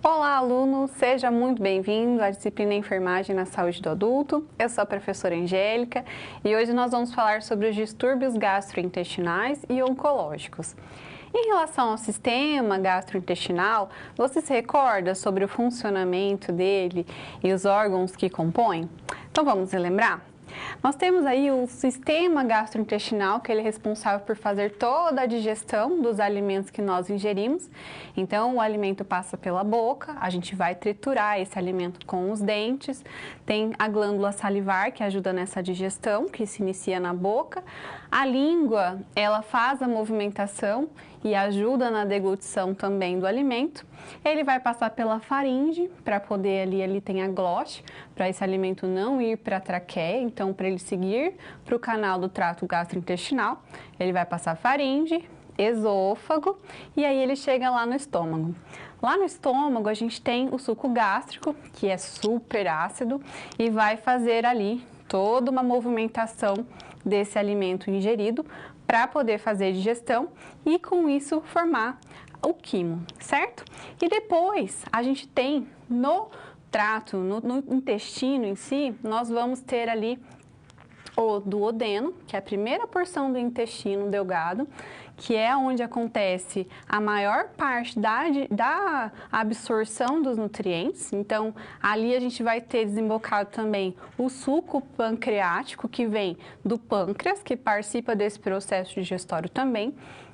Olá, aluno! Seja muito bem-vindo à disciplina Enfermagem na Saúde do Adulto. Eu sou a professora Angélica e hoje nós vamos falar sobre os distúrbios gastrointestinais e oncológicos. Em relação ao sistema gastrointestinal, você se recorda sobre o funcionamento dele e os órgãos que compõem? Então vamos relembrar? Nós temos aí o sistema gastrointestinal, que ele é responsável por fazer toda a digestão dos alimentos que nós ingerimos. Então, o alimento passa pela boca, a gente vai triturar esse alimento com os dentes. Tem a glândula salivar, que ajuda nessa digestão, que se inicia na boca. A língua, ela faz a movimentação e ajuda na deglutição também do alimento. Ele vai passar pela faringe, para poder ali tem a glote, para esse alimento não ir para a traqueia, então para ele seguir para o canal do trato gastrointestinal, ele vai passar faringe, esôfago e aí ele chega lá no estômago. Lá no estômago a gente tem o suco gástrico, que é super ácido e vai fazer ali toda uma movimentação desse alimento ingerido para poder fazer digestão e com isso formar o quimo, certo? E depois a gente tem no trato, no intestino em si, nós vamos ter ali o duodeno, que é a primeira porção do intestino delgado, que é onde acontece a maior parte da absorção dos nutrientes. Então, ali a gente vai ter desembocado também o suco pancreático, que vem do pâncreas, que participa desse processo digestório também.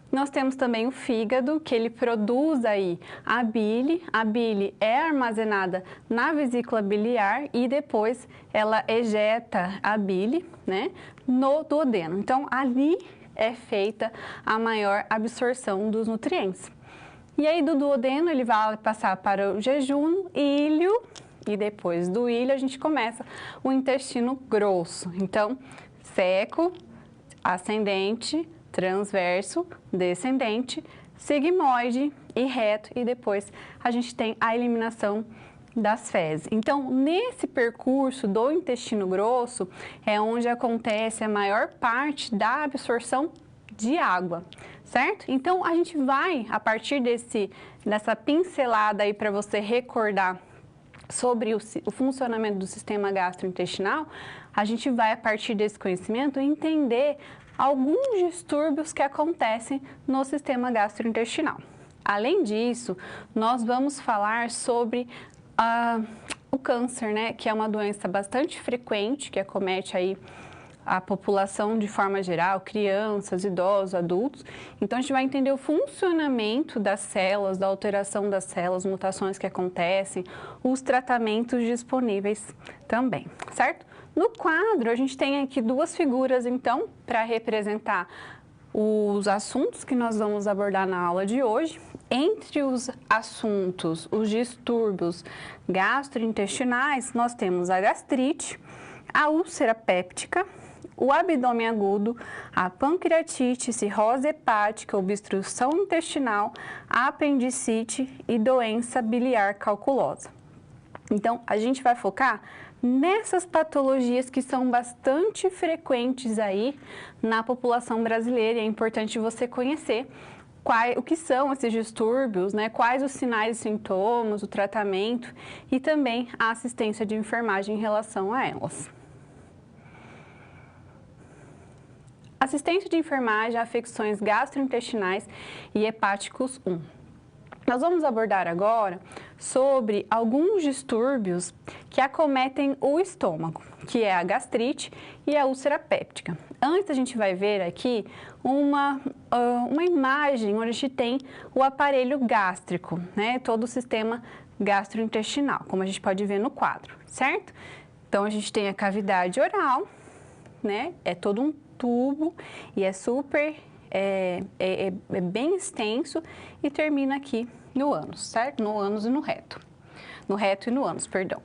Nós temos também o fígado, que ele produz aí a bile. A bile é armazenada na vesícula biliar e depois ela ejeta a bile, né, no duodeno. Então, ali é feita a maior absorção dos nutrientes. E aí, do duodeno, ele vai passar para o jejum, ilho, e depois do ilho a gente começa o intestino grosso. Então, seco, ascendente, transverso, descendente, sigmoide e reto, e depois a gente tem a eliminação das fezes. Então, nesse percurso do intestino grosso é onde acontece a maior parte da absorção de água, certo? Então, a gente vai, a partir dessa pincelada aí para você recordar sobre o funcionamento do sistema gastrointestinal, a gente vai, a partir desse conhecimento, entender alguns distúrbios que acontecem no sistema gastrointestinal. Além disso, nós vamos falar sobre o câncer, né, que é uma doença bastante frequente, que acomete aí a população de forma geral, crianças, idosos, adultos. Então, a gente vai entender o funcionamento das células, da alteração das células, mutações que acontecem, os tratamentos disponíveis também, certo? No quadro, a gente tem aqui duas figuras, então, para representar os assuntos que nós vamos abordar na aula de hoje. Entre os assuntos, os distúrbios gastrointestinais, nós temos a gastrite, a úlcera péptica, o abdômen agudo, a pancreatite, cirrose hepática, obstrução intestinal, a apendicite e doença biliar calculosa. Então, a gente vai focar nessas patologias que são bastante frequentes aí na população brasileira, e é importante você conhecer o que são esses distúrbios, né? Quais os sinais e sintomas, o tratamento e também a assistência de enfermagem em relação a elas. Assistência de enfermagem a afecções gastrointestinais e hepáticos 1. Nós vamos abordar agora sobre alguns distúrbios que acometem o estômago, que é a gastrite e a úlcera péptica. Antes, a gente vai ver aqui uma imagem onde a gente tem o aparelho gástrico, né? Todo o sistema gastrointestinal, como a gente pode ver no quadro, certo? Então, a gente tem a cavidade oral, né? É todo um tubo e é super, bem extenso e termina aqui no ânus, certo? No ânus e no reto. No reto e no ânus, perdão.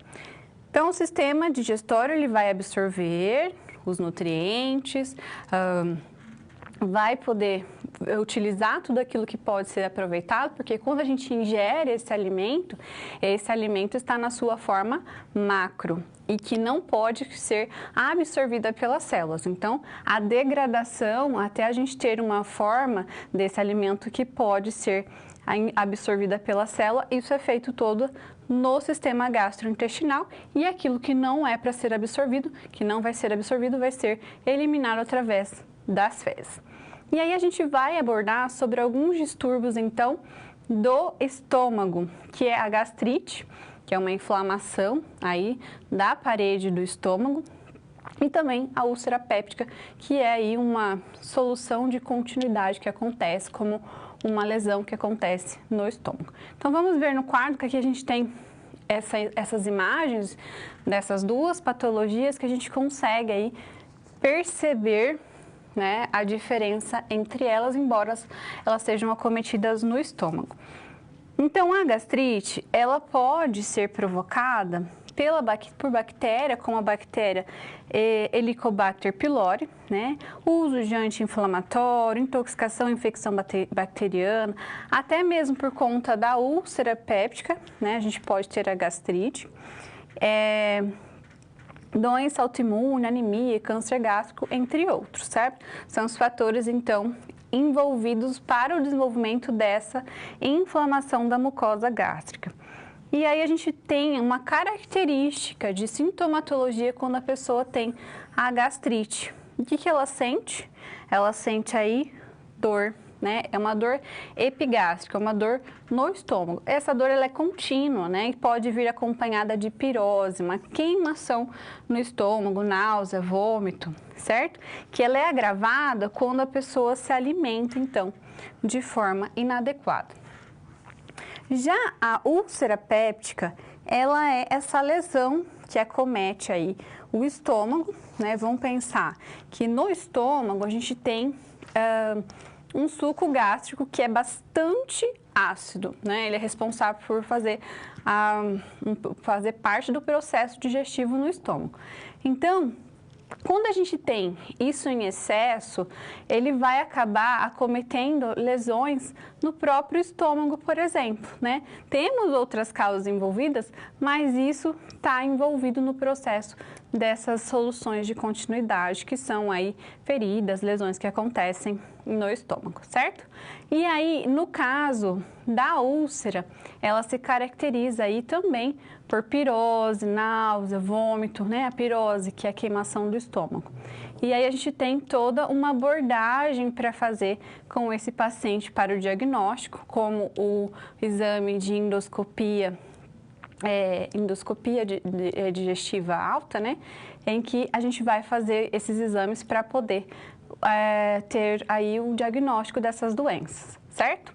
Então, o sistema digestório, ele vai absorver os nutrientes, vai poder utilizar tudo aquilo que pode ser aproveitado, porque quando a gente ingere esse alimento está na sua forma macro e que não pode ser absorvida pelas células. Então, a degradação, até a gente ter uma forma desse alimento que pode ser absorvida pela célula, isso é feito todo no sistema gastrointestinal, e aquilo que não é para ser absorvido, que não vai ser absorvido, vai ser eliminado através das fezes. E aí a gente vai abordar sobre alguns distúrbios, então, do estômago, que é a gastrite, que é uma inflamação aí da parede do estômago, e também a úlcera péptica, que é aí uma solução de continuidade que acontece como uma lesão que acontece no estômago. Então, vamos ver no quadro que aqui a gente tem essas imagens dessas duas patologias que a gente consegue aí perceber, né, a diferença entre elas, embora elas sejam acometidas no estômago. Então, a gastrite, ela pode ser provocada por bactéria, como a bactéria Helicobacter pylori, né? Uso de anti-inflamatório, intoxicação, infecção bacteriana, até mesmo por conta da úlcera péptica, né? A gente pode ter a gastrite, doença autoimune, anemia, câncer gástrico, entre outros, certo? São os fatores, então, envolvidos para o desenvolvimento dessa inflamação da mucosa gástrica. E aí a gente tem uma característica de sintomatologia quando a pessoa tem a gastrite. O que ela sente? Ela sente aí dor, né? É uma dor epigástrica, uma dor no estômago. Essa dor ela é contínua, né? E pode vir acompanhada de pirose, uma queimação no estômago, náusea, vômito, certo? Que ela é agravada quando a pessoa se alimenta, então, de forma inadequada. Já a úlcera péptica, ela é essa lesão que acomete aí o estômago, né? Vamos pensar que no estômago a gente tem um suco gástrico que é bastante ácido, né? Ele é responsável por fazer parte do processo digestivo no estômago. Então, quando a gente tem isso em excesso, ele vai acabar acometendo lesões no próprio estômago, por exemplo, né? Temos outras causas envolvidas, mas isso está envolvido no processo dessas soluções de continuidade, que são aí feridas, lesões que acontecem no estômago, certo? E aí, no caso da úlcera, ela se caracteriza aí também por pirose, náusea, vômito, né? A pirose, que é a queimação do estômago. E aí a gente tem toda uma abordagem para fazer com esse paciente para o diagnóstico, como o exame de endoscopia, digestiva alta, né? Em que a gente vai fazer esses exames para poder ter aí o diagnóstico dessas doenças, certo?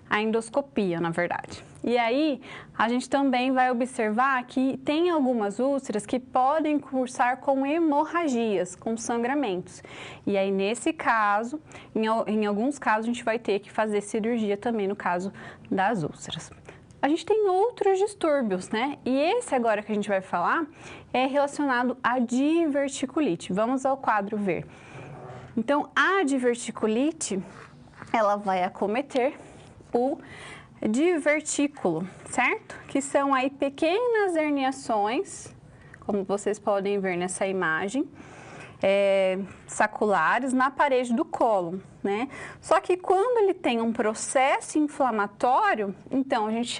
A endoscopia, na verdade. E aí, a gente também vai observar que tem algumas úlceras que podem cursar com hemorragias, com sangramentos. E aí, nesse caso, em alguns casos, a gente vai ter que fazer cirurgia também no caso das úlceras. A gente tem outros distúrbios, né? E esse agora que a gente vai falar é relacionado à diverticulite. Vamos ao quadro ver. Então, a diverticulite, ela vai acometer o divertículo, certo? Que são aí pequenas herniações, como vocês podem ver nessa imagem, saculares na parede do cólon, né? Só que quando ele tem um processo inflamatório, então a gente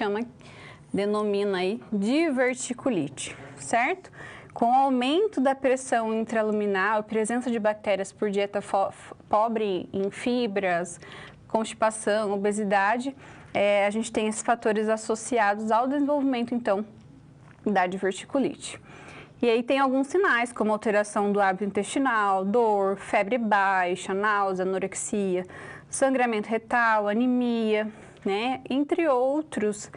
denomina aí diverticulite, certo? Com o aumento da pressão intraluminal, presença de bactérias por dieta pobre em fibras, constipação, obesidade, a gente tem esses fatores associados ao desenvolvimento, então, da diverticulite. E aí tem alguns sinais, como alteração do hábito intestinal, dor, febre baixa, náusea, anorexia, sangramento retal, anemia, né? Entre outros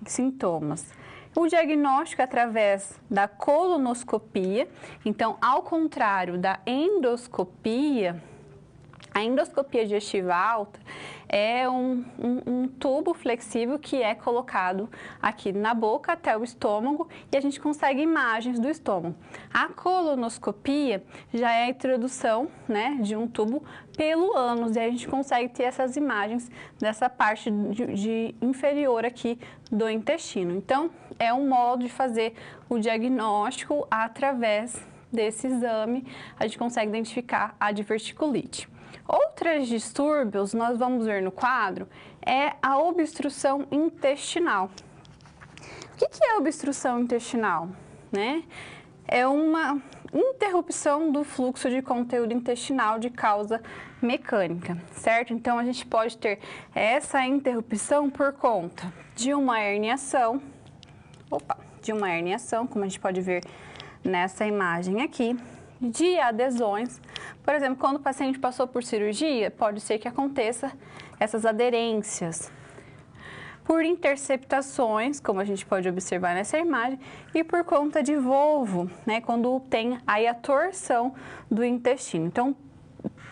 sintomas. O diagnóstico é através da colonoscopia, então, ao contrário da endoscopia, A endoscopia digestiva alta é um tubo flexível que é colocado aqui na boca até o estômago e a gente consegue imagens do estômago. A colonoscopia já é a introdução, né, de um tubo pelo ânus e a gente consegue ter essas imagens dessa parte inferior aqui do intestino. Então, é um modo de fazer o diagnóstico através desse exame, a gente consegue identificar a diverticulite. Outros distúrbios, nós vamos ver no quadro, é a obstrução intestinal. O que é obstrução intestinal? Né? É uma interrupção do fluxo de conteúdo intestinal de causa mecânica, certo? Então, a gente pode ter essa interrupção por conta de uma herniação, como a gente pode ver nessa imagem aqui, de adesões. Por exemplo, quando o paciente passou por cirurgia, pode ser que aconteça essas aderências. Por interceptações, como a gente pode observar nessa imagem, e por conta de volvo, né, quando tem aí a torção do intestino. Então,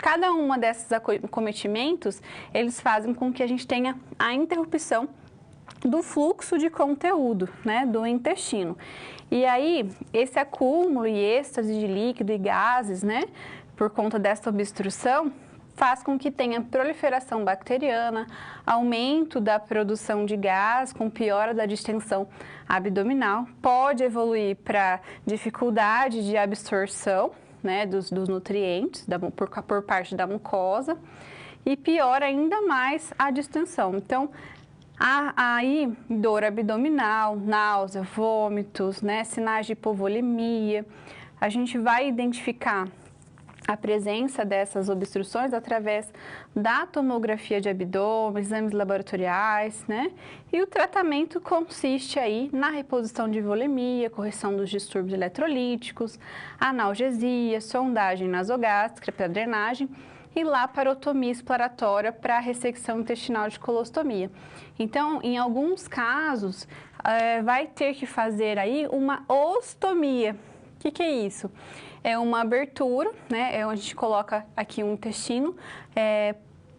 cada uma desses acometimentos, eles fazem com que a gente tenha a interrupção do fluxo de conteúdo, né, do intestino. E aí, esse acúmulo e êxtase de líquido e gases, né, por conta dessa obstrução, faz com que tenha proliferação bacteriana, aumento da produção de gás, com piora da distensão abdominal, pode evoluir para dificuldade de absorção, né, dos nutrientes por parte da mucosa e piora ainda mais a distensão. Então, há aí dor abdominal, náusea, vômitos, né, sinais de hipovolemia. A gente vai identificar a presença dessas obstruções através da tomografia de abdômen, exames laboratoriais, né? E o tratamento consiste aí na reposição de volemia, correção dos distúrbios eletrolíticos, analgesia, sondagem nasogástrica para drenagem e laparotomia exploratória para ressecção intestinal de colostomia. Então, em alguns casos, vai ter que fazer aí uma ostomia. O que é isso? É uma abertura, né? É onde a gente coloca aqui um intestino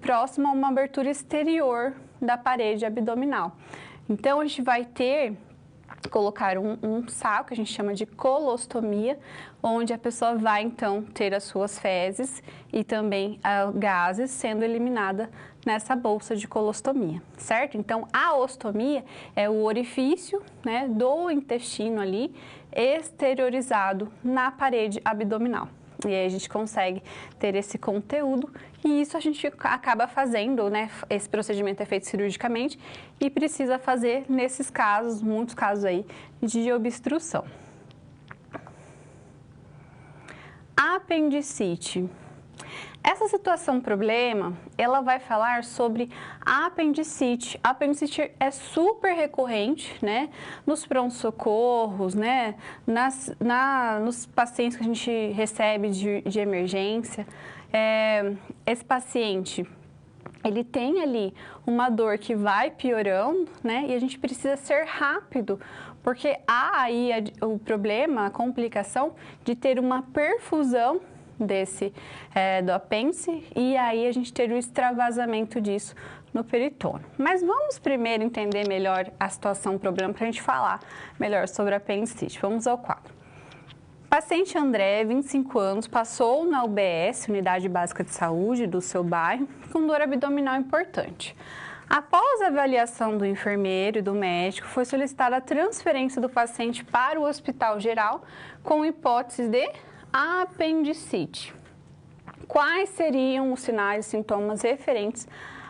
próximo a uma abertura exterior da parede abdominal. Então, a gente vai colocar um saco, que a gente chama de colostomia, onde a pessoa vai, então, ter as suas fezes e também gases sendo eliminada nessa bolsa de colostomia, certo? Então, a ostomia é o orifício, né, do intestino ali, exteriorizado na parede abdominal. E aí a gente consegue ter esse conteúdo e isso a gente acaba fazendo, né? Esse procedimento é feito cirurgicamente e precisa fazer nesses casos, muitos casos aí, de obstrução. Apendicite. Essa situação problema, ela vai falar sobre a apendicite. A apendicite é super recorrente, né? Nos pronto-socorros, né? Nos pacientes que a gente recebe de emergência. Esse paciente, ele tem ali uma dor que vai piorando, né? E a gente precisa ser rápido, porque há aí o problema, a complicação de ter uma perfusão do apêndice e aí a gente ter o extravasamento disso no peritônio. Mas vamos primeiro entender melhor a situação, o problema, para a gente falar melhor sobre a apendicite. Vamos ao quadro. Paciente André, 25 anos, passou na UBS, Unidade Básica de Saúde, do seu bairro, com dor abdominal importante. Após a avaliação do enfermeiro e do médico, foi solicitada a transferência do paciente para o Hospital Geral com hipótese de apendicite. Quais seriam os sinais e sintomas referentes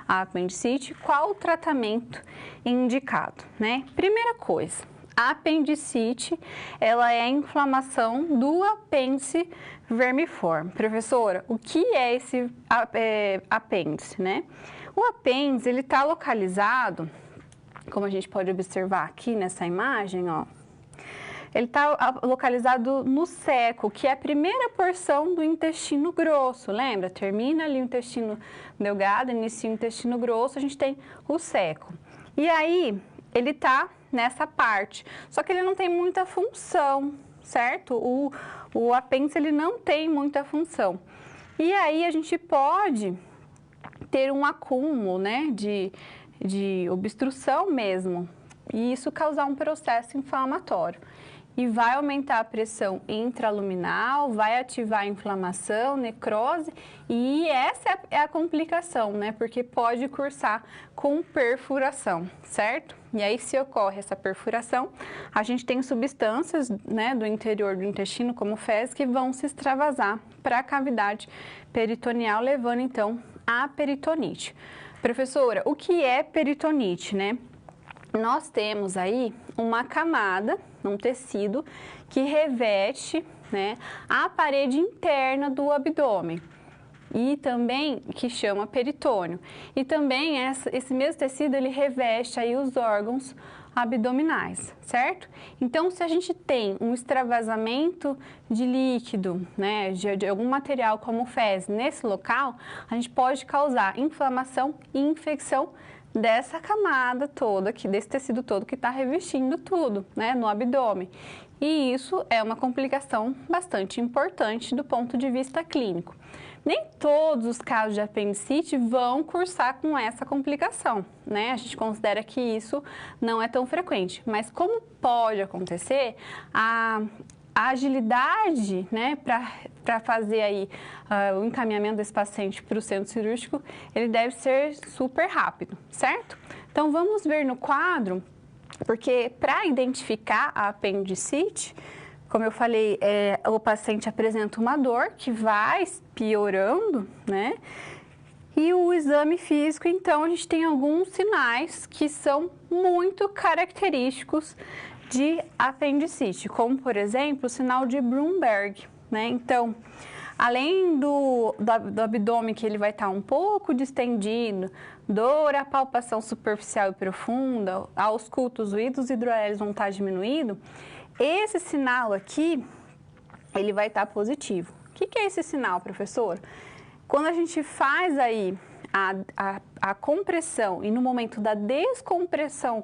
à apendicite? Qual o tratamento indicado, né? Primeira coisa, a apendicite, ela é a inflamação do apêndice vermiforme. Professora, o que é esse apêndice, né? O apêndice, ele está localizado, como a gente pode observar aqui nessa imagem, ó. Ele está localizado no ceco, que é a primeira porção do intestino grosso, lembra? Termina ali o intestino delgado, inicia o intestino grosso, a gente tem o ceco. E aí, ele está nessa parte, só que ele não tem muita função, certo? O apêndice, ele não tem muita função. E aí a gente pode ter um acúmulo, né, de obstrução mesmo, e isso causar um processo inflamatório. E vai aumentar a pressão intraluminal, vai ativar a inflamação, necrose, e essa é a complicação, né? Porque pode cursar com perfuração, certo? E aí, se ocorre essa perfuração, a gente tem substâncias, né, do interior do intestino, como fezes, que vão se extravasar para a cavidade peritoneal, levando então à peritonite. Professora, o que é peritonite, né? Nós temos aí uma camada, um tecido que reveste, né, a parede interna do abdômen e também que chama peritônio. E também esse mesmo tecido ele reveste aí os órgãos abdominais, certo? Então, se a gente tem um extravasamento de líquido, né, de algum material como fezes nesse local, a gente pode causar inflamação e infecção dessa camada toda aqui, desse tecido todo que está revestindo tudo, né, no abdômen. E isso é uma complicação bastante importante do ponto de vista clínico. Nem todos os casos de apendicite vão cursar com essa complicação, né? A gente considera que isso não é tão frequente, mas como pode acontecer, a agilidade, né, para fazer aí o encaminhamento desse paciente para o centro cirúrgico, ele deve ser super rápido, certo? Então, vamos ver no quadro, porque para identificar a apendicite, como eu falei, o paciente apresenta uma dor que vai piorando, né? E o exame físico, então, a gente tem alguns sinais que são muito característicos de apendicite, como, por exemplo, o sinal de Brumberg, né? Então, além do abdômen que ele vai estar um pouco distendido, dor à palpação superficial e profunda, auscultos, ruídos hidroaéreos vão estar diminuindo, esse sinal aqui, ele vai estar positivo. O que é esse sinal, professor? Quando a gente faz aí a compressão e no momento da descompressão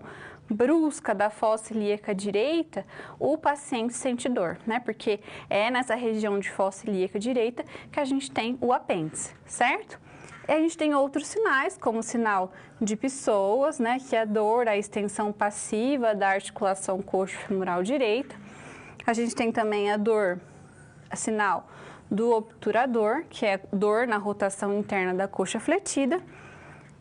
brusca da fossa ilíaca direita, o paciente sente dor, né? Porque é nessa região de fossa ilíaca direita que a gente tem o apêndice, certo? E a gente tem outros sinais, como o sinal de Pessoas, né? Que é a dor, a extensão passiva da articulação coxo-femoral direita. A gente tem também a dor, sinal do obturador, que é dor na rotação interna da coxa fletida.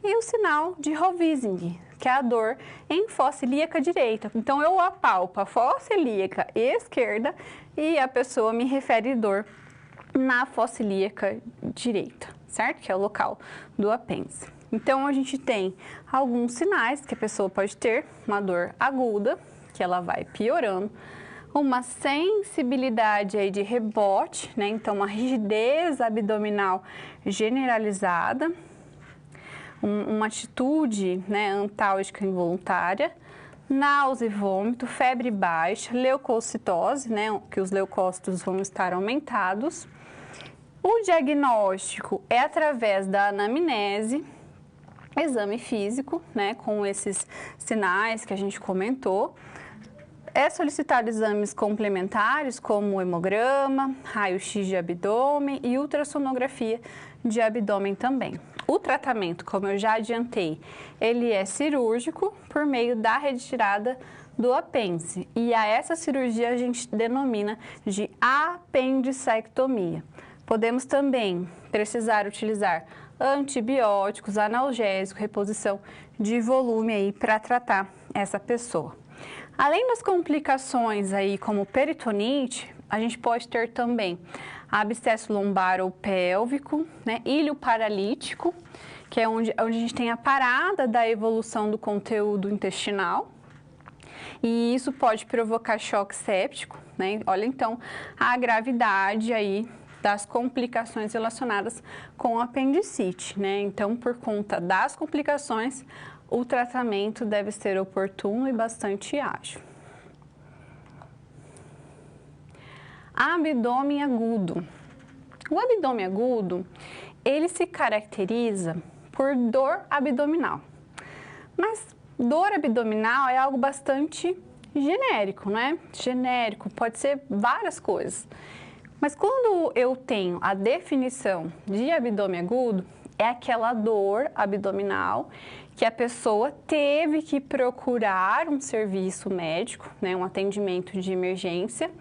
E o sinal de Rovizing, que é a dor em fossa ilíaca direita. Então, eu apalpo a fossa ilíaca esquerda e a pessoa me refere dor na fossa ilíaca direita, certo? Que é o local do apêndice. Então, a gente tem alguns sinais que a pessoa pode ter, uma dor aguda, que ela vai piorando, uma sensibilidade aí de rebote, né? Então, uma rigidez abdominal generalizada, uma atitude, né, antálgica involuntária, náusea e vômito, febre baixa, leucocitose, né, que os leucócitos vão estar aumentados. O diagnóstico é através da anamnese, exame físico, né, com esses sinais que a gente comentou. É solicitado exames complementares como hemograma, raio-x de abdômen e ultrassonografia de abdômen também. O tratamento, como eu já adiantei, ele é cirúrgico por meio da retirada do apêndice. E a essa cirurgia a gente denomina de apendicectomia. Podemos também precisar utilizar antibióticos, analgésicos, reposição de volume aí para tratar essa pessoa. Além das complicações aí como peritonite, a gente pode ter também abscesso lombar ou pélvico, né, ilho paralítico, que é onde a gente tem a parada da evolução do conteúdo intestinal, e isso pode provocar choque séptico, né? Olha então a gravidade aí das complicações relacionadas com apendicite, né? Então, por conta das complicações, o tratamento deve ser oportuno e bastante ágil. Abdômen agudo. O abdômen agudo, ele se caracteriza por dor abdominal. Mas dor abdominal é algo bastante genérico, né? Genérico, pode ser várias coisas. Mas quando eu tenho a definição de abdômen agudo, é aquela dor abdominal que a pessoa teve que procurar um serviço médico, né, um atendimento de emergência,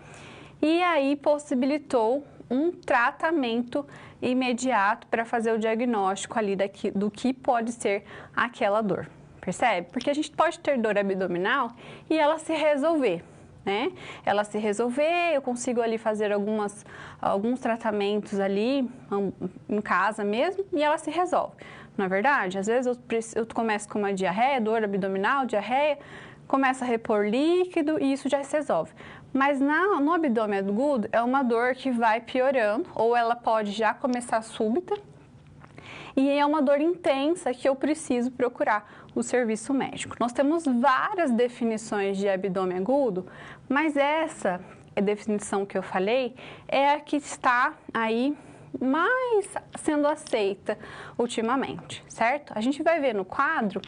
e aí possibilitou um tratamento imediato para fazer o diagnóstico ali do que pode ser aquela dor, percebe? Porque a gente pode ter dor abdominal e ela se resolver, né? Ela se resolver, eu consigo ali fazer alguns tratamentos ali em casa mesmo e ela se resolve. Não é verdade? Às vezes eu começo com uma diarreia, dor abdominal, diarreia, começo a repor líquido e isso já se resolve. Mas no abdômen agudo é uma dor que vai piorando ou ela pode já começar súbita e é uma dor intensa que eu preciso procurar o serviço médico. Nós temos várias definições de abdômen agudo, mas essa definição que eu falei é a que está aí mais sendo aceita ultimamente, certo? A gente vai ver no quadro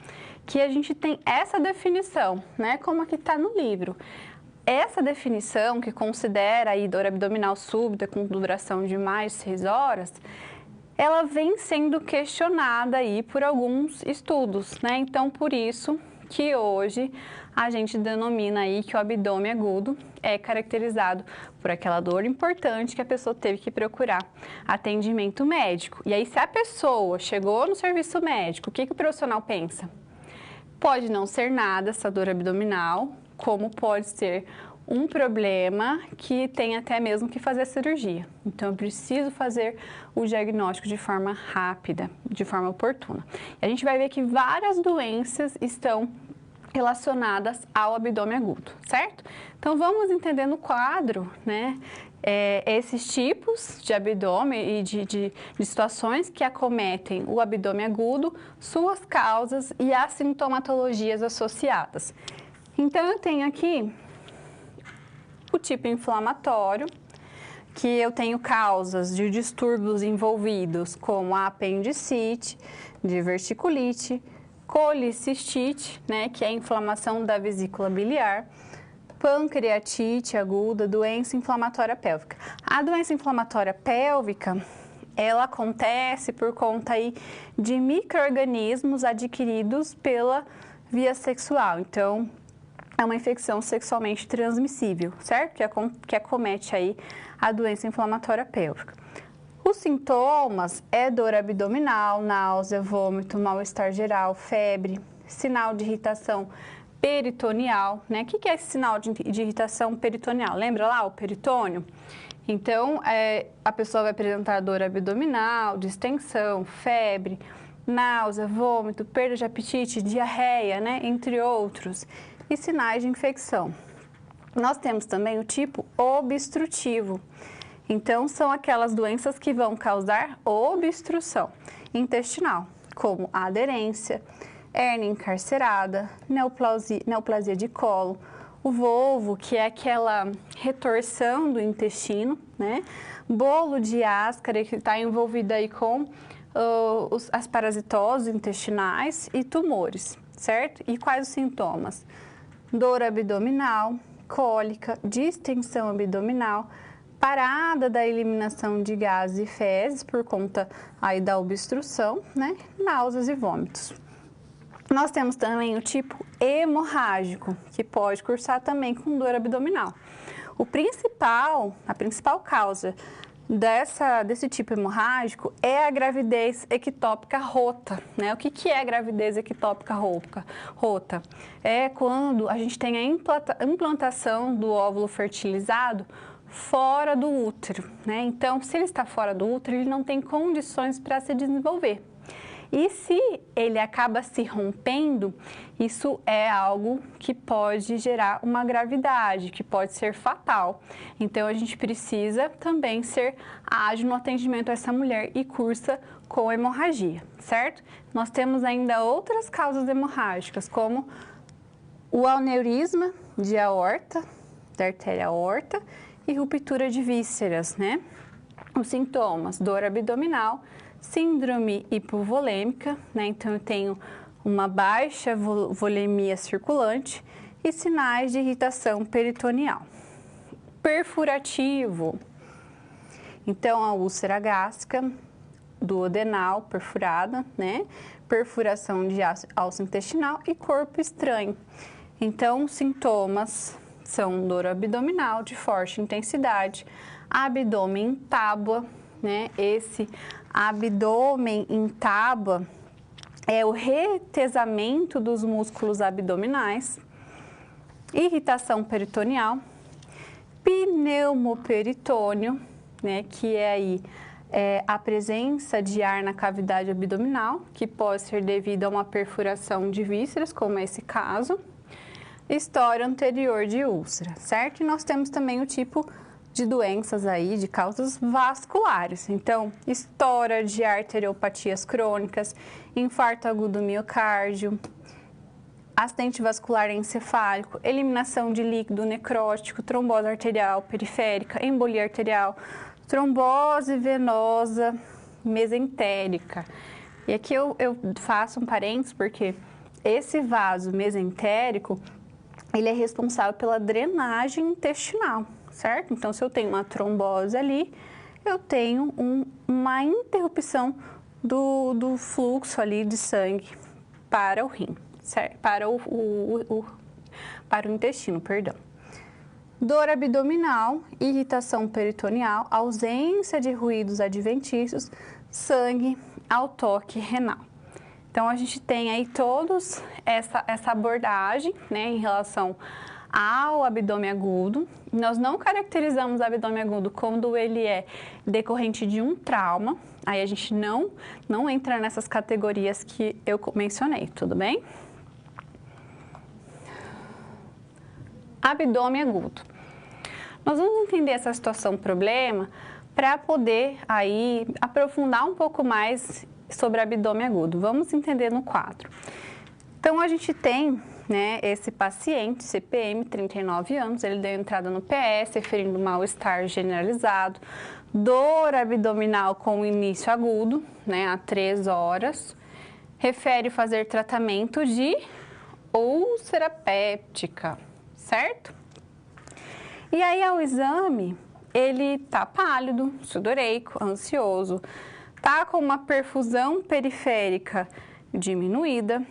que a gente tem essa definição, né, como a que está no livro. Essa definição, que considera aí dor abdominal súbita com duração de mais de 6 horas, ela vem sendo questionada aí por alguns estudos, né? Então, por isso que hoje a gente denomina aí que o abdômen agudo é caracterizado por aquela dor importante que a pessoa teve que procurar atendimento médico. E aí, se a pessoa chegou no serviço médico, o que o profissional pensa? Pode não ser nada essa dor abdominal, como pode ser um problema que tem até mesmo que fazer cirurgia. Então, eu preciso fazer o diagnóstico de forma rápida, de forma oportuna. E a gente vai ver que várias doenças estão relacionadas ao abdômen agudo, certo? Então, vamos entender no quadro, né, esses tipos de abdômen e de situações que acometem o abdômen agudo, suas causas e as sintomatologias associadas. Então, eu tenho aqui o tipo inflamatório, que eu tenho causas de distúrbios envolvidos como a apendicite, diverticulite, colicistite, né, que é a inflamação da vesícula biliar, pancreatite aguda, doença inflamatória pélvica. A doença inflamatória pélvica, ela acontece por conta aí de micro-organismos adquiridos pela via sexual. Então, é uma infecção sexualmente transmissível, certo? Que acomete aí a doença inflamatória pélvica. Os sintomas é dor abdominal, náusea, vômito, mal-estar geral, febre, sinal de irritação peritoneal, né? O que é esse sinal de irritação peritoneal? Lembra lá o peritônio? Então, a pessoa vai apresentar dor abdominal, distensão, febre, náusea, vômito, perda de apetite, diarreia, né? Entre outros. E sinais de infecção. Nós temos também o tipo obstrutivo. Então, são aquelas doenças que vão causar obstrução intestinal, como a aderência, hérnia encarcerada, neoplasia de colo, o volvo, que é aquela retorção do intestino, né? Bolo de Ascari, que está envolvido aí com as parasitoses intestinais e tumores, certo? E quais os sintomas? Dor abdominal, cólica, distensão abdominal, parada da eliminação de gases e fezes por conta aí da obstrução, né? Náuseas e vômitos. Nós temos também o tipo hemorrágico, que pode cursar também com dor abdominal. A principal causa desse tipo hemorrágico é a gravidez ectópica rota, né? O que é a gravidez ectópica rota? É quando a gente tem a implantação do óvulo fertilizado fora do útero, né? Então, se ele está fora do útero, ele não tem condições para se desenvolver. E se ele acaba se rompendo, isso é algo que pode gerar uma gravidade, que pode ser fatal. Então, a gente precisa também ser ágil no atendimento a essa mulher e cursa com hemorragia, certo? Nós temos ainda outras causas hemorrágicas, como o aneurisma de aorta, da artéria aorta, e ruptura de vísceras, né? Os sintomas, dor abdominal, síndrome hipovolêmica, né? Então, eu tenho uma baixa volemia circulante e sinais de irritação peritoneal. Perfurativo. Então, a úlcera gástrica, duodenal, perfurada, né? Perfuração de alça intestinal e corpo estranho. Então, os sintomas são dor abdominal de forte intensidade, abdômen em tábua, né? Esse abdômen em tábua é o retesamento dos músculos abdominais, irritação peritoneal, pneumoperitônio, né? Que é aí a presença de ar na cavidade abdominal, que pode ser devido a uma perfuração de vísceras, como é esse caso, história anterior de úlcera, certo? E nós temos também o tipo de doenças aí, de causas vasculares. Então, história de arteriopatias crônicas, infarto agudo do miocárdio, acidente vascular encefálico, eliminação de líquido necrótico, trombose arterial periférica, embolia arterial, trombose venosa mesentérica. E aqui eu faço um parênteses porque esse vaso mesentérico, ele é responsável pela drenagem intestinal, certo? Então, se eu tenho uma trombose ali, eu tenho uma interrupção do fluxo ali de sangue para o rim, certo? Para o intestino, perdão. Dor abdominal, irritação peritoneal, ausência de ruídos adventícios, sangue ao toque renal. Então, a gente tem aí todos essa abordagem, né, em relação ao abdômen agudo. Nós não caracterizamos o abdômen agudo quando ele é decorrente de um trauma. Aí a gente não entra nessas categorias que eu mencionei, tudo bem? Abdômen agudo. Nós vamos entender essa situação problema para poder aí aprofundar um pouco mais sobre abdômen agudo. Vamos entender no quadro. Então, a gente tem, né, esse paciente, CPM, 39 anos, ele deu entrada no PS, referindo mal-estar generalizado, dor abdominal com início agudo, né, há 3 horas, refere fazer tratamento de úlcera péptica, certo? E aí, ao exame, ele tá pálido, sudoreico, ansioso, tá com uma perfusão periférica diminuída,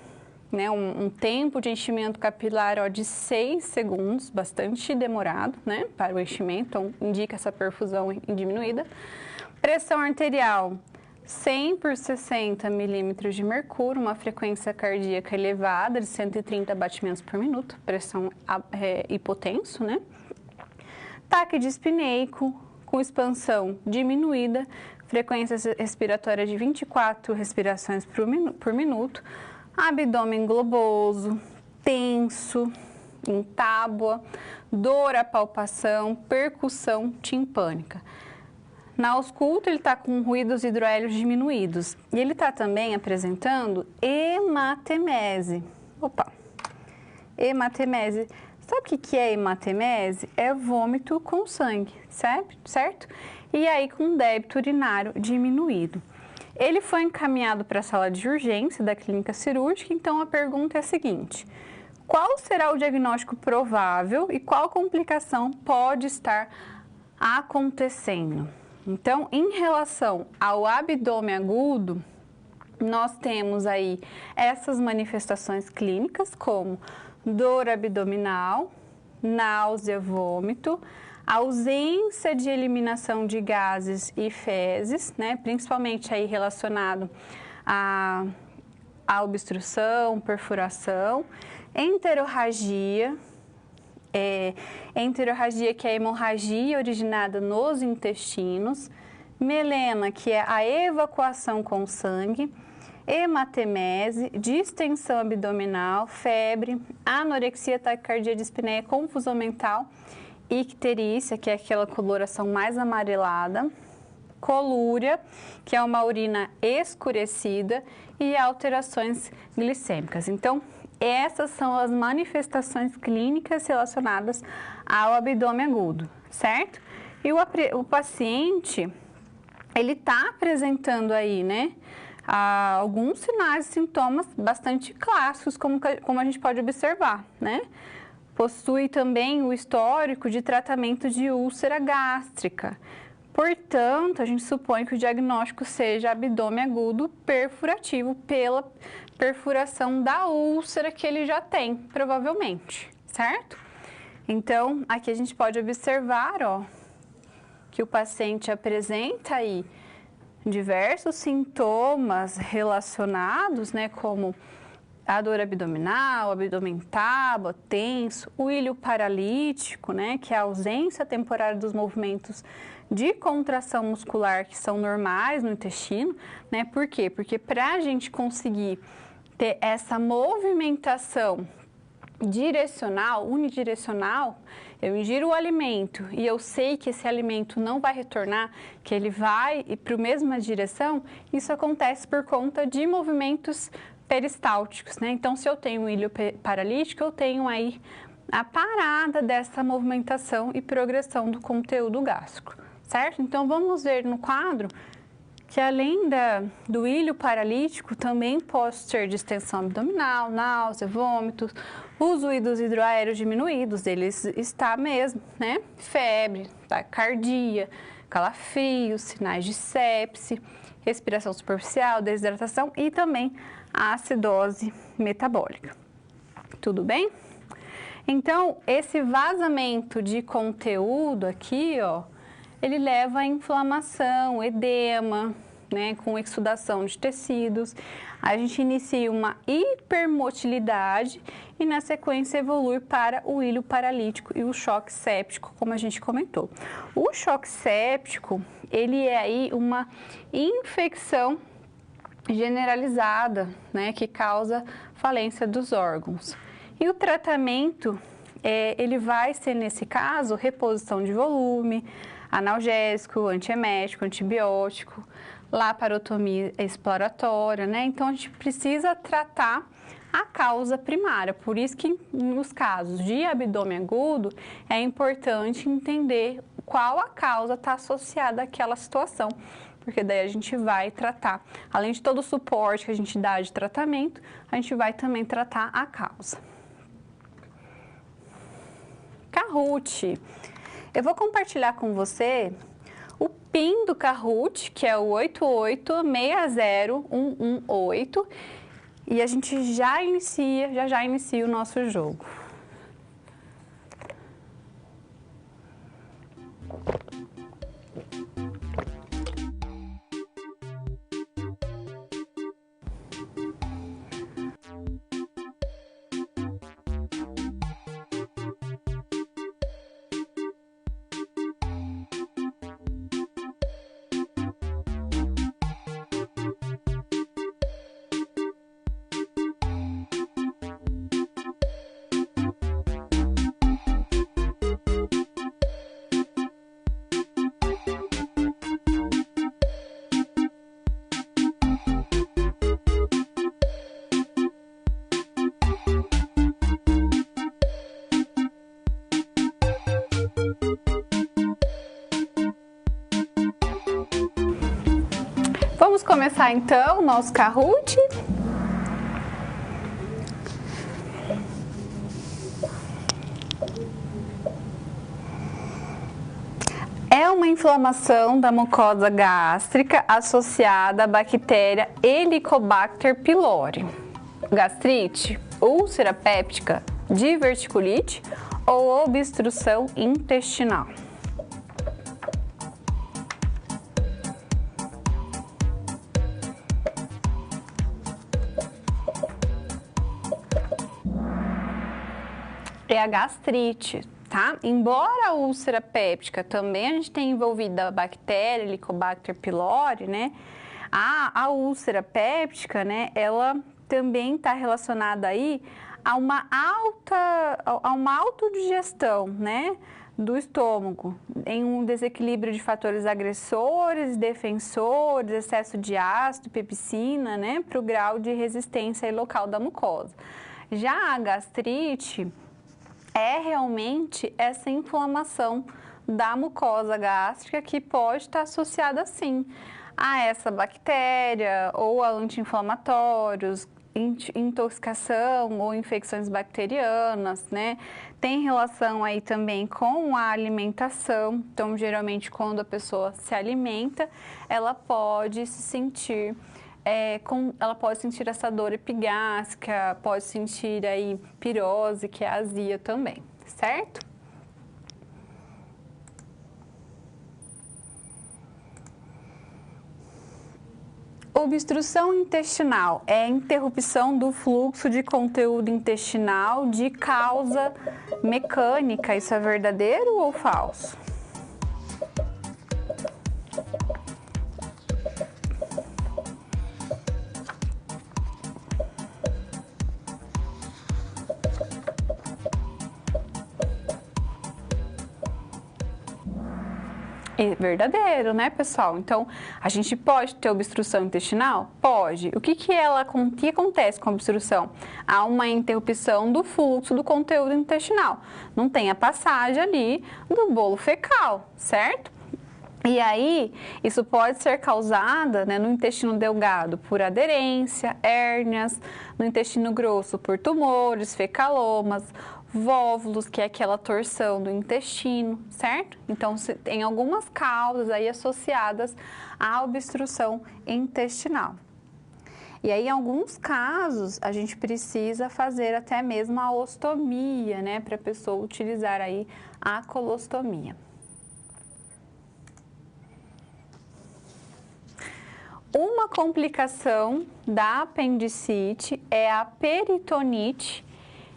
né, um tempo de enchimento capilar de 6 segundos, bastante demorado, né, para o enchimento, então indica essa perfusão diminuída. Pressão arterial 100 por 60 milímetros de mercúrio, uma frequência cardíaca elevada de 130 batimentos por minuto, pressão hipotenso, né? Taque dispneico com expansão diminuída, frequência respiratória de 24 respirações por minuto, abdômen globoso, tenso, em tábua, dor à palpação, percussão timpânica. Na ausculta, ele está com ruídos hidroélios diminuídos e ele está também apresentando hematemese. Hematemese. Sabe o que é hematemese? É vômito com sangue, certo? E aí com débito urinário diminuído. Ele foi encaminhado para a sala de urgência da clínica cirúrgica, então a pergunta é a seguinte: qual será o diagnóstico provável e qual complicação pode estar acontecendo? Então, em relação ao abdômen agudo, nós temos aí essas manifestações clínicas como dor abdominal, náusea, vômito, ausência de eliminação de gases e fezes, né, principalmente aí relacionado à obstrução, perfuração, enterorragia, enterorragia que é a hemorragia originada nos intestinos, melena, que é a evacuação com sangue, hematemese, distensão abdominal, febre, anorexia, taquicardia, dispneia, confusão mental, icterícia, que é aquela coloração mais amarelada, colúria, que é uma urina escurecida, e alterações glicêmicas. Então, essas são as manifestações clínicas relacionadas ao abdômen agudo, certo? E o paciente, ele está apresentando aí, né, alguns sinais e sintomas bastante clássicos, como a gente pode observar, né? Possui também o histórico de tratamento de úlcera gástrica, Portanto, a gente supõe que o diagnóstico seja abdômen agudo perfurativo pela perfuração da úlcera que ele já tem, provavelmente, certo? Então, aqui a gente pode observar, ó, que o paciente apresenta aí diversos sintomas relacionados, né, como a dor abdominal, abdômen tábua, tenso, o ilho paralítico, né, que é a ausência temporária dos movimentos de contração muscular que são normais no intestino, né? Por quê? Porque para a gente conseguir ter essa movimentação direcional, unidirecional, eu ingiro o alimento e eu sei que esse alimento não vai retornar, que ele vai para a mesma direção, isso acontece por conta de movimentos peristálticos, né? Então, se eu tenho um ilho paralítico, eu tenho aí a parada dessa movimentação e progressão do conteúdo gástrico, certo? Então, vamos ver no quadro que além do ilho paralítico, também posso ter distensão abdominal, náusea, vômitos, os ruídos hidroaéreos diminuídos, eles está mesmo, né? Febre, taquicardia, calafrios, sinais de sepse, respiração superficial, desidratação e também a acidose metabólica. Tudo bem? Então, esse vazamento de conteúdo aqui, ó, ele leva a inflamação, edema, né, com exudação de tecidos. A gente inicia uma hipermotilidade e na sequência evolui para o ilho paralítico e o choque séptico, como a gente comentou. O choque séptico, ele é aí uma infecção generalizada, né, que causa falência dos órgãos. E o tratamento, ele vai ser, nesse caso, reposição de volume, analgésico, antiemético, antibiótico, laparotomia exploratória, né? Então, a gente precisa tratar a causa primária. Por isso que, nos casos de abdômen agudo, é importante entender qual a causa está associada àquela situação, porque daí a gente vai tratar, além de todo o suporte que a gente dá de tratamento, a gente vai também tratar a causa. Kahoot. Eu vou compartilhar com você o PIN do Kahoot, que é o 8860118, e a gente já inicia o nosso jogo. Vamos começar então o nosso Kahoot. É uma inflamação da mucosa gástrica associada à bactéria Helicobacter pylori. Gastrite, úlcera péptica, diverticulite ou obstrução intestinal. É a gastrite, tá? Embora a úlcera péptica também a gente tenha envolvido a bactéria Helicobacter pylori, né? A úlcera péptica, né? Ela também está relacionada aí a uma autodigestão, né? Do estômago, em um desequilíbrio de fatores agressores, defensores, excesso de ácido, pepsina, né? Para o grau de resistência local da mucosa. Já a gastrite é realmente essa inflamação da mucosa gástrica que pode estar associada, sim, a essa bactéria ou a anti-inflamatórios, intoxicação ou infecções bacterianas, né? Tem relação aí também com a alimentação. Então, geralmente, quando a pessoa se alimenta, ela pode se sentir, ela pode sentir essa dor epigástrica, pode sentir aí pirose, que é azia também, certo? Obstrução intestinal é a interrupção do fluxo de conteúdo intestinal de causa mecânica. Isso é verdadeiro ou falso? É verdadeiro, né, pessoal? Então, a gente pode ter obstrução intestinal? Pode. O que acontece com a obstrução? Há uma interrupção do fluxo do conteúdo intestinal. Não tem a passagem ali do bolo fecal, certo? E aí, isso pode ser causada, né, no intestino delgado por aderência, hérnias, no intestino grosso por tumores, fecalomas, vóvulos, que é aquela torção do intestino, certo? Então, tem algumas causas aí associadas à obstrução intestinal. E aí, em alguns casos, a gente precisa fazer até mesmo a ostomia, né, para a pessoa utilizar aí a colostomia. Uma complicação da apendicite é a peritonite,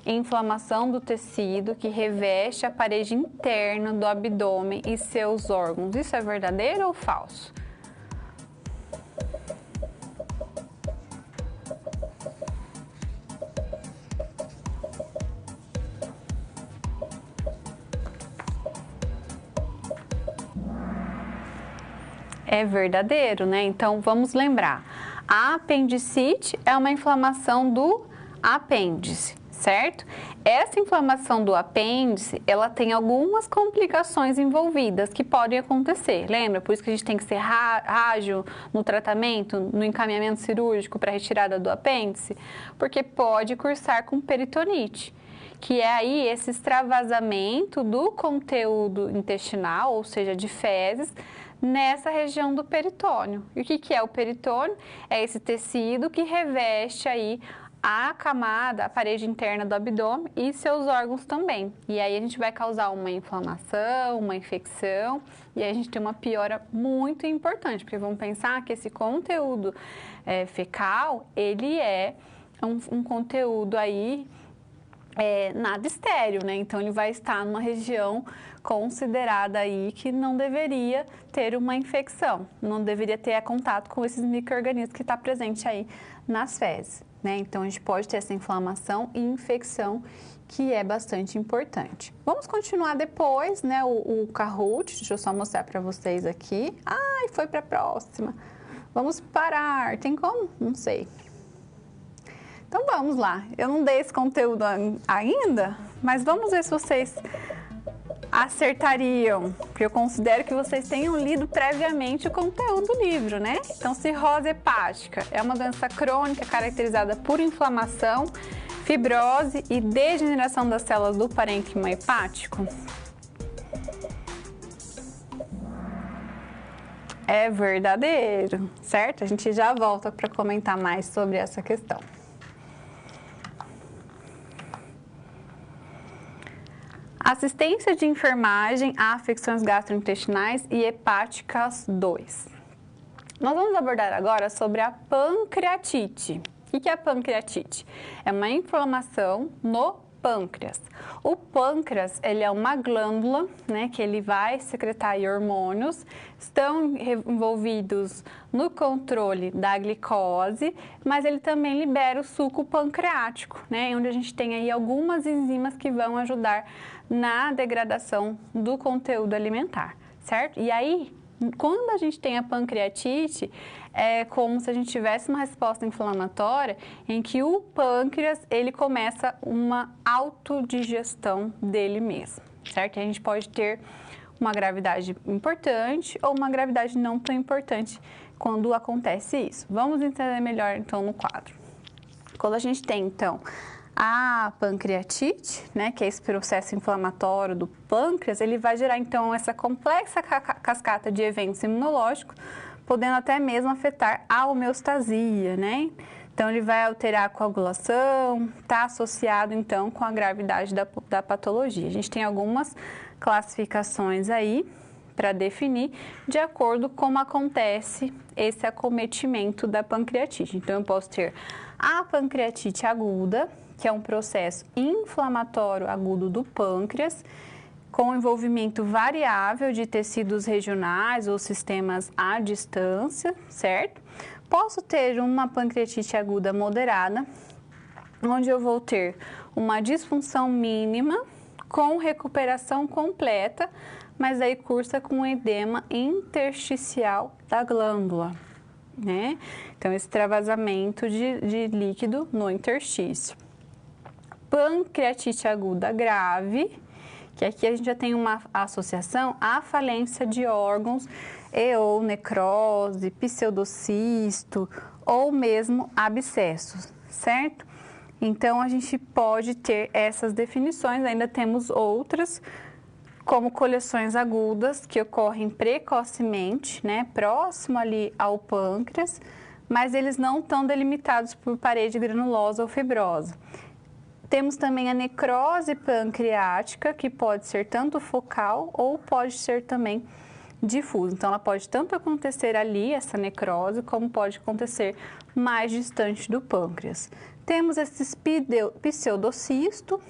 inflamação do tecido que reveste a parede interna do abdômen e seus órgãos. Isso é verdadeiro ou falso? É verdadeiro, né? Então, vamos lembrar. A apendicite é uma inflamação do apêndice, certo? Essa inflamação do apêndice, ela tem algumas complicações envolvidas que podem acontecer. Lembra? Por isso que a gente tem que ser ágil no tratamento, no encaminhamento cirúrgico para retirada do apêndice, porque pode cursar com peritonite, que é aí esse extravasamento do conteúdo intestinal, ou seja, de fezes, nessa região do peritônio. E o que é o peritônio? É esse tecido que reveste aí a camada, a parede interna do abdômen e seus órgãos também. E aí a gente vai causar uma inflamação, uma infecção, e aí a gente tem uma piora muito importante, porque vamos pensar que esse conteúdo fecal, ele é um conteúdo aí nada estéril, né? Então ele vai estar numa região considerada aí que não deveria ter uma infecção, não deveria ter contato com esses micro-organismos que está presente aí nas fezes, né? Então a gente pode ter essa inflamação e infecção que é bastante importante. Vamos continuar depois, né? O Kahoot, deixa eu só mostrar para vocês aqui. Ai, foi para a próxima. Vamos parar, tem como? Não sei. Então vamos lá, eu não dei esse conteúdo ainda, mas vamos ver se vocês acertariam, porque eu considero que vocês tenham lido previamente o conteúdo do livro, né? Então, cirrose hepática é uma doença crônica caracterizada por inflamação, fibrose e degeneração das células do parênquima hepático. É verdadeiro, certo? A gente já volta para comentar mais sobre essa questão. Assistência de enfermagem a afecções gastrointestinais e hepáticas 2. Nós vamos abordar agora sobre a pancreatite. O que é a pancreatite? É uma inflamação no pâncreas. O pâncreas, ele é uma glândula, né, que ele vai secretar hormônios, estão envolvidos no controle da glicose, mas ele também libera o suco pancreático, né, onde a gente tem aí algumas enzimas que vão ajudar na degradação do conteúdo alimentar, certo? E aí, quando a gente tem a pancreatite, é como se a gente tivesse uma resposta inflamatória em que o pâncreas, ele começa uma autodigestão dele mesmo, certo? E a gente pode ter uma gravidade importante ou uma gravidade não tão importante quando acontece isso. Vamos entender melhor, então, no quadro. Quando a gente tem, então, a pancreatite, né, que é esse processo inflamatório do pâncreas, ele vai gerar, então, essa complexa cascata de eventos imunológicos, podendo até mesmo afetar a homeostasia, né? Então, ele vai alterar a coagulação, está associado, então, com a gravidade da patologia. A gente tem algumas classificações aí para definir de acordo com como acontece esse acometimento da pancreatite. Então, eu posso ter a pancreatite aguda, que é um processo inflamatório agudo do pâncreas, com envolvimento variável de tecidos regionais ou sistemas à distância, certo? Posso ter uma pancreatite aguda moderada, onde eu vou ter uma disfunção mínima com recuperação completa, mas aí cursa com edema intersticial da glândula, né? Então, esse extravasamento de líquido no interstício. Pancreatite aguda grave, que aqui a gente já tem uma associação à falência de órgãos e ou necrose, pseudocisto ou mesmo abscessos, certo? Então, a gente pode ter essas definições, ainda temos outras, como coleções agudas, que ocorrem precocemente, né, próximo ali ao pâncreas, mas eles não estão delimitados por parede granulosa ou fibrosa. Temos também a necrose pancreática, que pode ser tanto focal ou pode ser também difusa. Então, ela pode tanto acontecer ali, essa necrose, como pode acontecer mais distante do pâncreas. Temos esse pseudocisto,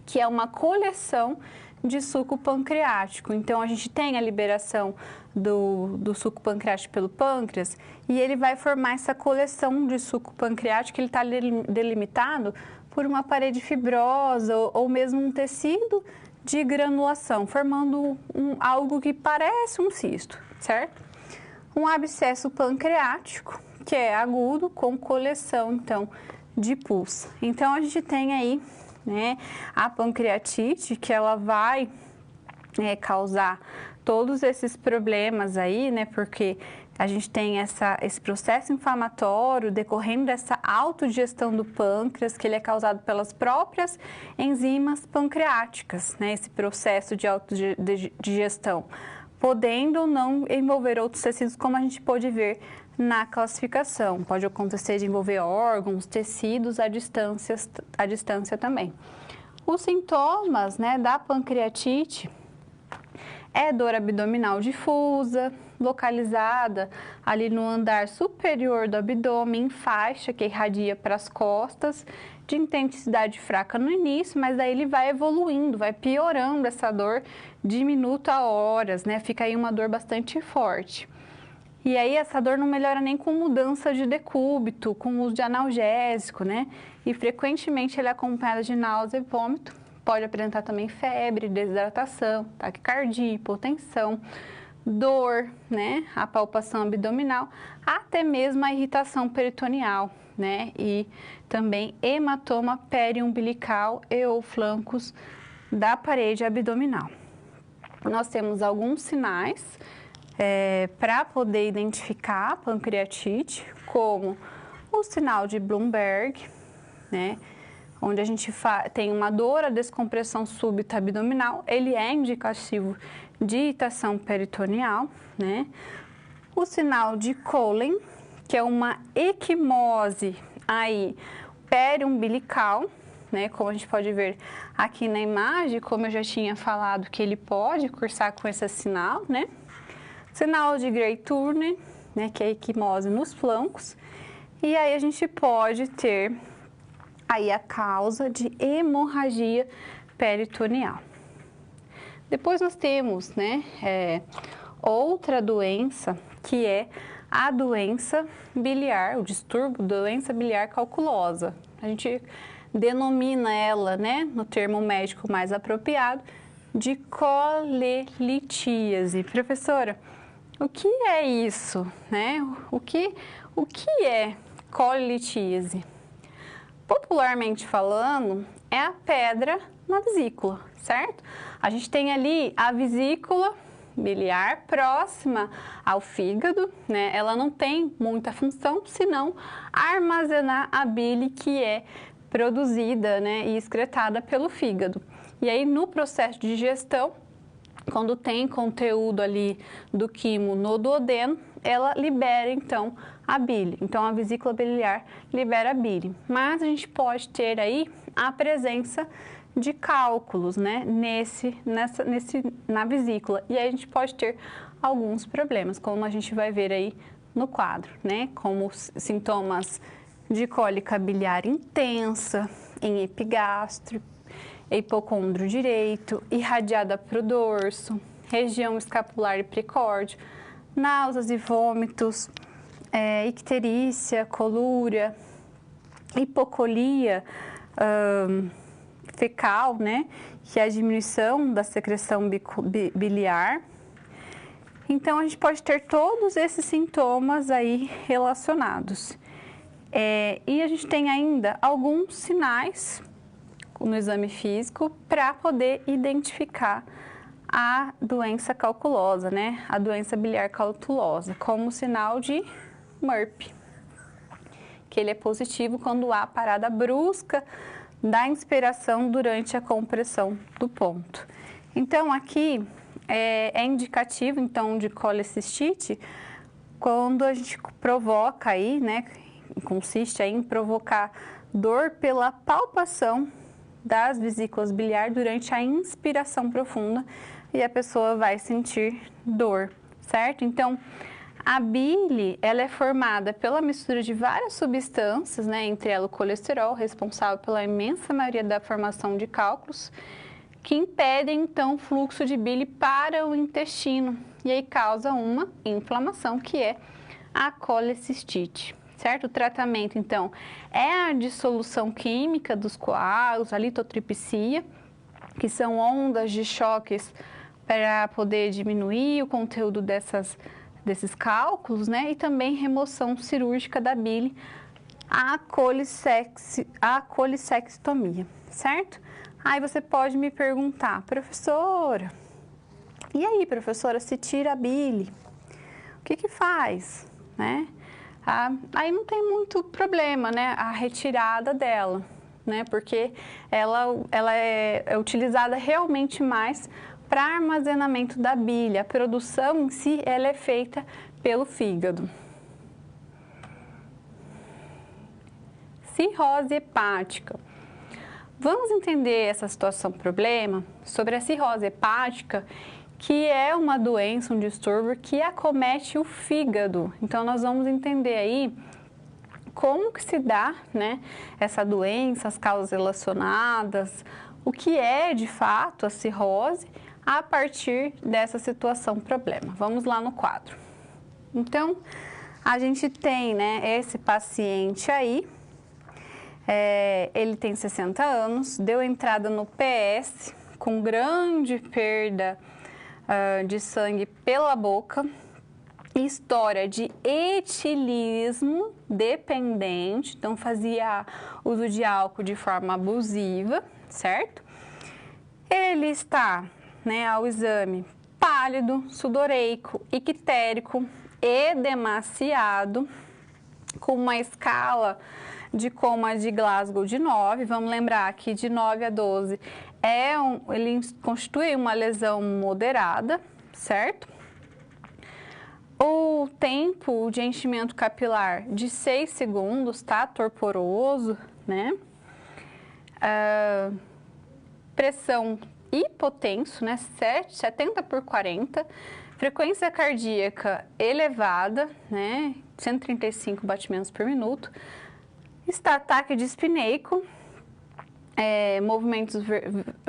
que é uma coleção de suco pancreático. Então, a gente tem a liberação do suco pancreático pelo pâncreas e ele vai formar essa coleção de suco pancreático, ele está delimitado por uma parede fibrosa ou mesmo um tecido de granulação, formando algo que parece um cisto, certo? Um abscesso pancreático, que é agudo, com coleção, então, de pus. Então, a gente tem aí, né, a pancreatite, que ela vai causar todos esses problemas aí, né, porque a gente tem esse processo inflamatório decorrendo dessa autodigestão do pâncreas, que ele é causado pelas próprias enzimas pancreáticas, né, esse processo de autodigestão, podendo ou não envolver outros tecidos, como a gente pode ver na classificação. Pode acontecer de envolver órgãos, tecidos à distância também. Os sintomas, né, da pancreatite é dor abdominal difusa, localizada ali no andar superior do abdômen, em faixa que irradia para as costas, de intensidade fraca no início, mas daí ele vai evoluindo, vai piorando essa dor de minuto a horas, né? Fica aí uma dor bastante forte. E aí essa dor não melhora nem com mudança de decúbito, com uso de analgésico, né? E frequentemente ele é acompanhado de náusea e vômito. Pode apresentar também febre, desidratação, taquicardia, hipotensão, dor, né? A palpação abdominal, até mesmo a irritação peritoneal, né? E também hematoma periumbilical e ou flancos da parede abdominal. Nós temos alguns sinais para poder identificar a pancreatite, como o sinal de Bloomberg, né, onde a gente tem uma dor, a descompressão súbita abdominal, ele é indicativo de irritação peritoneal, né? O sinal de Collen, que é uma equimose aí periumbilical, né, como a gente pode ver aqui na imagem, como eu já tinha falado, que ele pode cursar com esse sinal, né? Sinal de Grey-Turner, né, que é a equimose nos flancos, e aí a gente pode ter aí a causa de hemorragia peritoneal. Depois nós temos, né, outra doença, que é a doença biliar, o distúrbio doença biliar calculosa. A gente denomina ela, né, no termo médico mais apropriado, de colelitíase. Professora, o que é isso, né? O que é colelitíase? Popularmente falando, é a pedra na vesícula, certo? A gente tem ali a vesícula, biliar próxima ao fígado, né? Ela não tem muita função, senão armazenar a bile que é produzida, né, e excretada pelo fígado. E aí, no processo de digestão, quando tem conteúdo ali do quimo no duodeno, ela libera, então, a bile. Então, a vesícula biliar libera a bile. Mas a gente pode ter aí a presença de cálculos, né, na vesícula. E aí a gente pode ter alguns problemas, como a gente vai ver aí no quadro, né, como sintomas de cólica biliar intensa, em epigastro, hipocôndrio direito, irradiada para o dorso, região escapular e precórdio, náuseas e vômitos, icterícia, colúria, hipocolia fecal, né, que é a diminuição da secreção biliar. Então, a gente pode ter todos esses sintomas aí relacionados. E a gente tem ainda alguns sinais no exame físico para poder identificar a doença calculosa, né? A doença biliar calculosa, como sinal de MERP, que ele é positivo quando há parada brusca da inspiração durante a compressão do ponto. Então, aqui é indicativo, então, de colecistite quando a gente provoca aí, né? Consiste aí em provocar dor pela palpação das vesículas biliar durante a inspiração profunda e a pessoa vai sentir dor, certo? Então, a bile, ela é formada pela mistura de várias substâncias, né, entre elas o colesterol, responsável pela imensa maioria da formação de cálculos, que impedem, então, o fluxo de bile para o intestino e aí causa uma inflamação, que é a colecistite. Certo? O tratamento, então, é a dissolução química dos coágulos, a litotripsia, que são ondas de choques para poder diminuir o conteúdo desses cálculos, né? E também remoção cirúrgica da bile, a colicectomia, certo? Aí você pode me perguntar, professora, e aí, professora, se tira a bile, o que faz, né? Aí não tem muito problema, né, a retirada dela, né, porque ela é utilizada realmente mais para armazenamento da bile. A produção em si, ela é feita pelo fígado. Cirrose hepática. Vamos entender essa situação, problema, sobre a cirrose hepática, que é uma doença, um distúrbio que acomete o fígado. Então, nós vamos entender aí como que se dá, né, essa doença, as causas relacionadas, o que é de fato a cirrose a partir dessa situação problema. Vamos lá no quadro. Então, a gente tem, né, esse paciente aí, ele tem 60 anos, deu entrada no PS com grande perda de sangue pela boca, história de etilismo dependente, então fazia uso de álcool de forma abusiva, certo? Ele está, né, ao exame pálido, sudoreico, ictérico, edemaciado, com uma escala de coma de Glasgow de 9, vamos lembrar que de 9 a 12 ele constitui uma lesão moderada, certo? O tempo de enchimento capilar de 6 segundos, tá? Torporoso, né? Pressão hipotenso, né? 70 por 40. Frequência cardíaca elevada, né? 135 batimentos por minuto. Está ataque dispneico,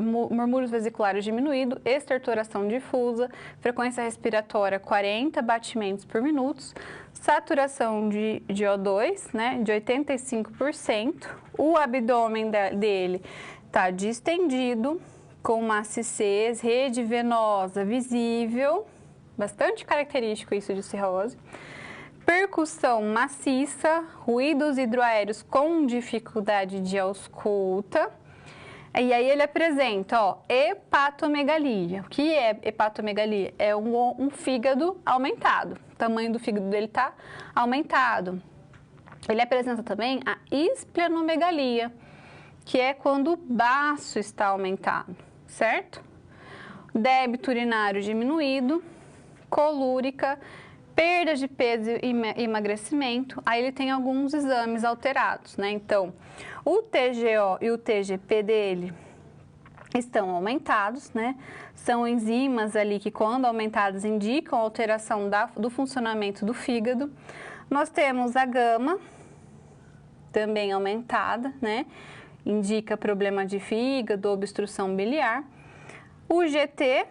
murmúrios vesiculares diminuído, estertoração difusa, frequência respiratória 40 batimentos por minuto, saturação de O2, né, de 85%, o abdômen dele está distendido, com uma acidez, rede venosa visível, bastante característico isso de cirrose, percussão maciça, ruídos hidroaéreos com dificuldade de ausculta, E aí ele apresenta, ó, hepatomegalia. O que é hepatomegalia? É um fígado aumentado. O tamanho do fígado dele está aumentado. Ele apresenta também a esplenomegalia, que é quando o baço está aumentado, certo? Débito urinário diminuído, colúrica, perda de peso e emagrecimento. Aí ele tem alguns exames alterados, né? Então, o TGO e o TGP dele estão aumentados, né? São enzimas ali que, quando aumentadas, indicam alteração do funcionamento do fígado. Nós temos a gama, também aumentada, né? Indica problema de fígado, obstrução biliar. O GT,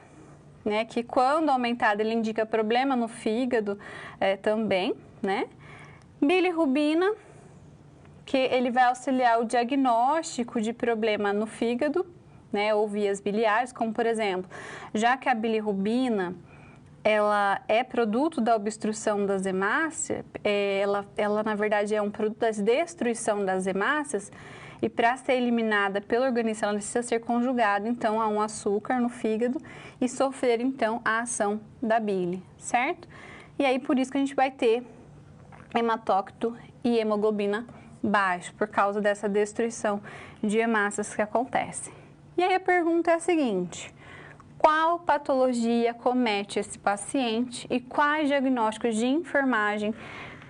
né? Que quando aumentado ele indica problema no fígado também, né? Bilirrubina, que ele vai auxiliar o diagnóstico de problema no fígado, né? Ou vias biliares, como por exemplo, já que a bilirrubina ela é produto da obstrução das hemácias, ela na verdade é um produto da destruição das hemácias, e para ser eliminada pelo organismo ela precisa ser conjugada então a um açúcar no fígado e sofrer então a ação da bile, certo? E aí por isso que a gente vai ter hematócrito e hemoglobina baixo, por causa dessa destruição de hemácias que acontece. E aí a pergunta é a seguinte: qual patologia comete esse paciente e quais diagnósticos de enfermagem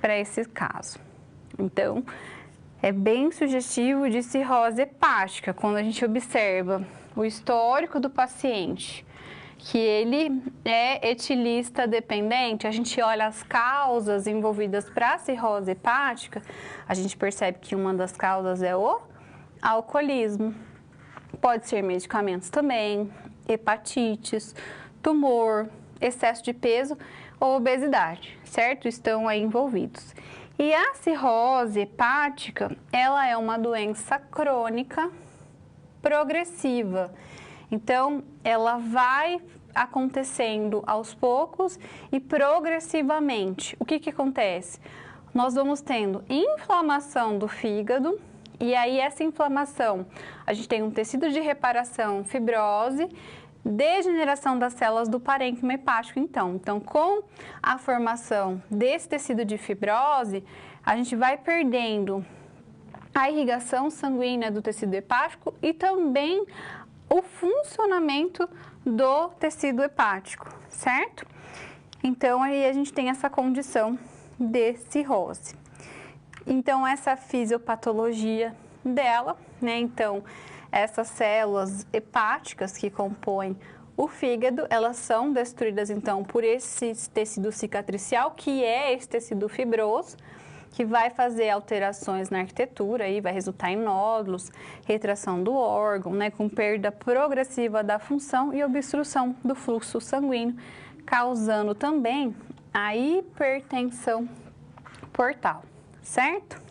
para esse caso? Então, é bem sugestivo de cirrose hepática, quando a gente observa o histórico do paciente, que ele é etilista dependente, a gente olha as causas envolvidas para a cirrose hepática, a gente percebe que uma das causas é o alcoolismo. Pode ser medicamentos também, hepatites, tumor, excesso de peso ou obesidade, certo? Estão aí envolvidos. E a cirrose hepática, ela é uma doença crônica progressiva. Então, ela vai acontecendo aos poucos e progressivamente. O que acontece? Nós vamos tendo inflamação do fígado, e aí essa inflamação, a gente tem um tecido de reparação, fibrose, degeneração das células do parênquima hepático, então. Então, com a formação desse tecido de fibrose, a gente vai perdendo a irrigação sanguínea do tecido hepático e também o funcionamento do tecido hepático, certo? Então, aí a gente tem essa condição de cirrose. Então, essa fisiopatologia dela, né? Então, essas células hepáticas que compõem o fígado, elas são destruídas, então, por esse tecido cicatricial, que é esse tecido fibroso, que vai fazer alterações na arquitetura e vai resultar em nódulos, retração do órgão, né, com perda progressiva da função e obstrução do fluxo sanguíneo, causando também a hipertensão portal, certo?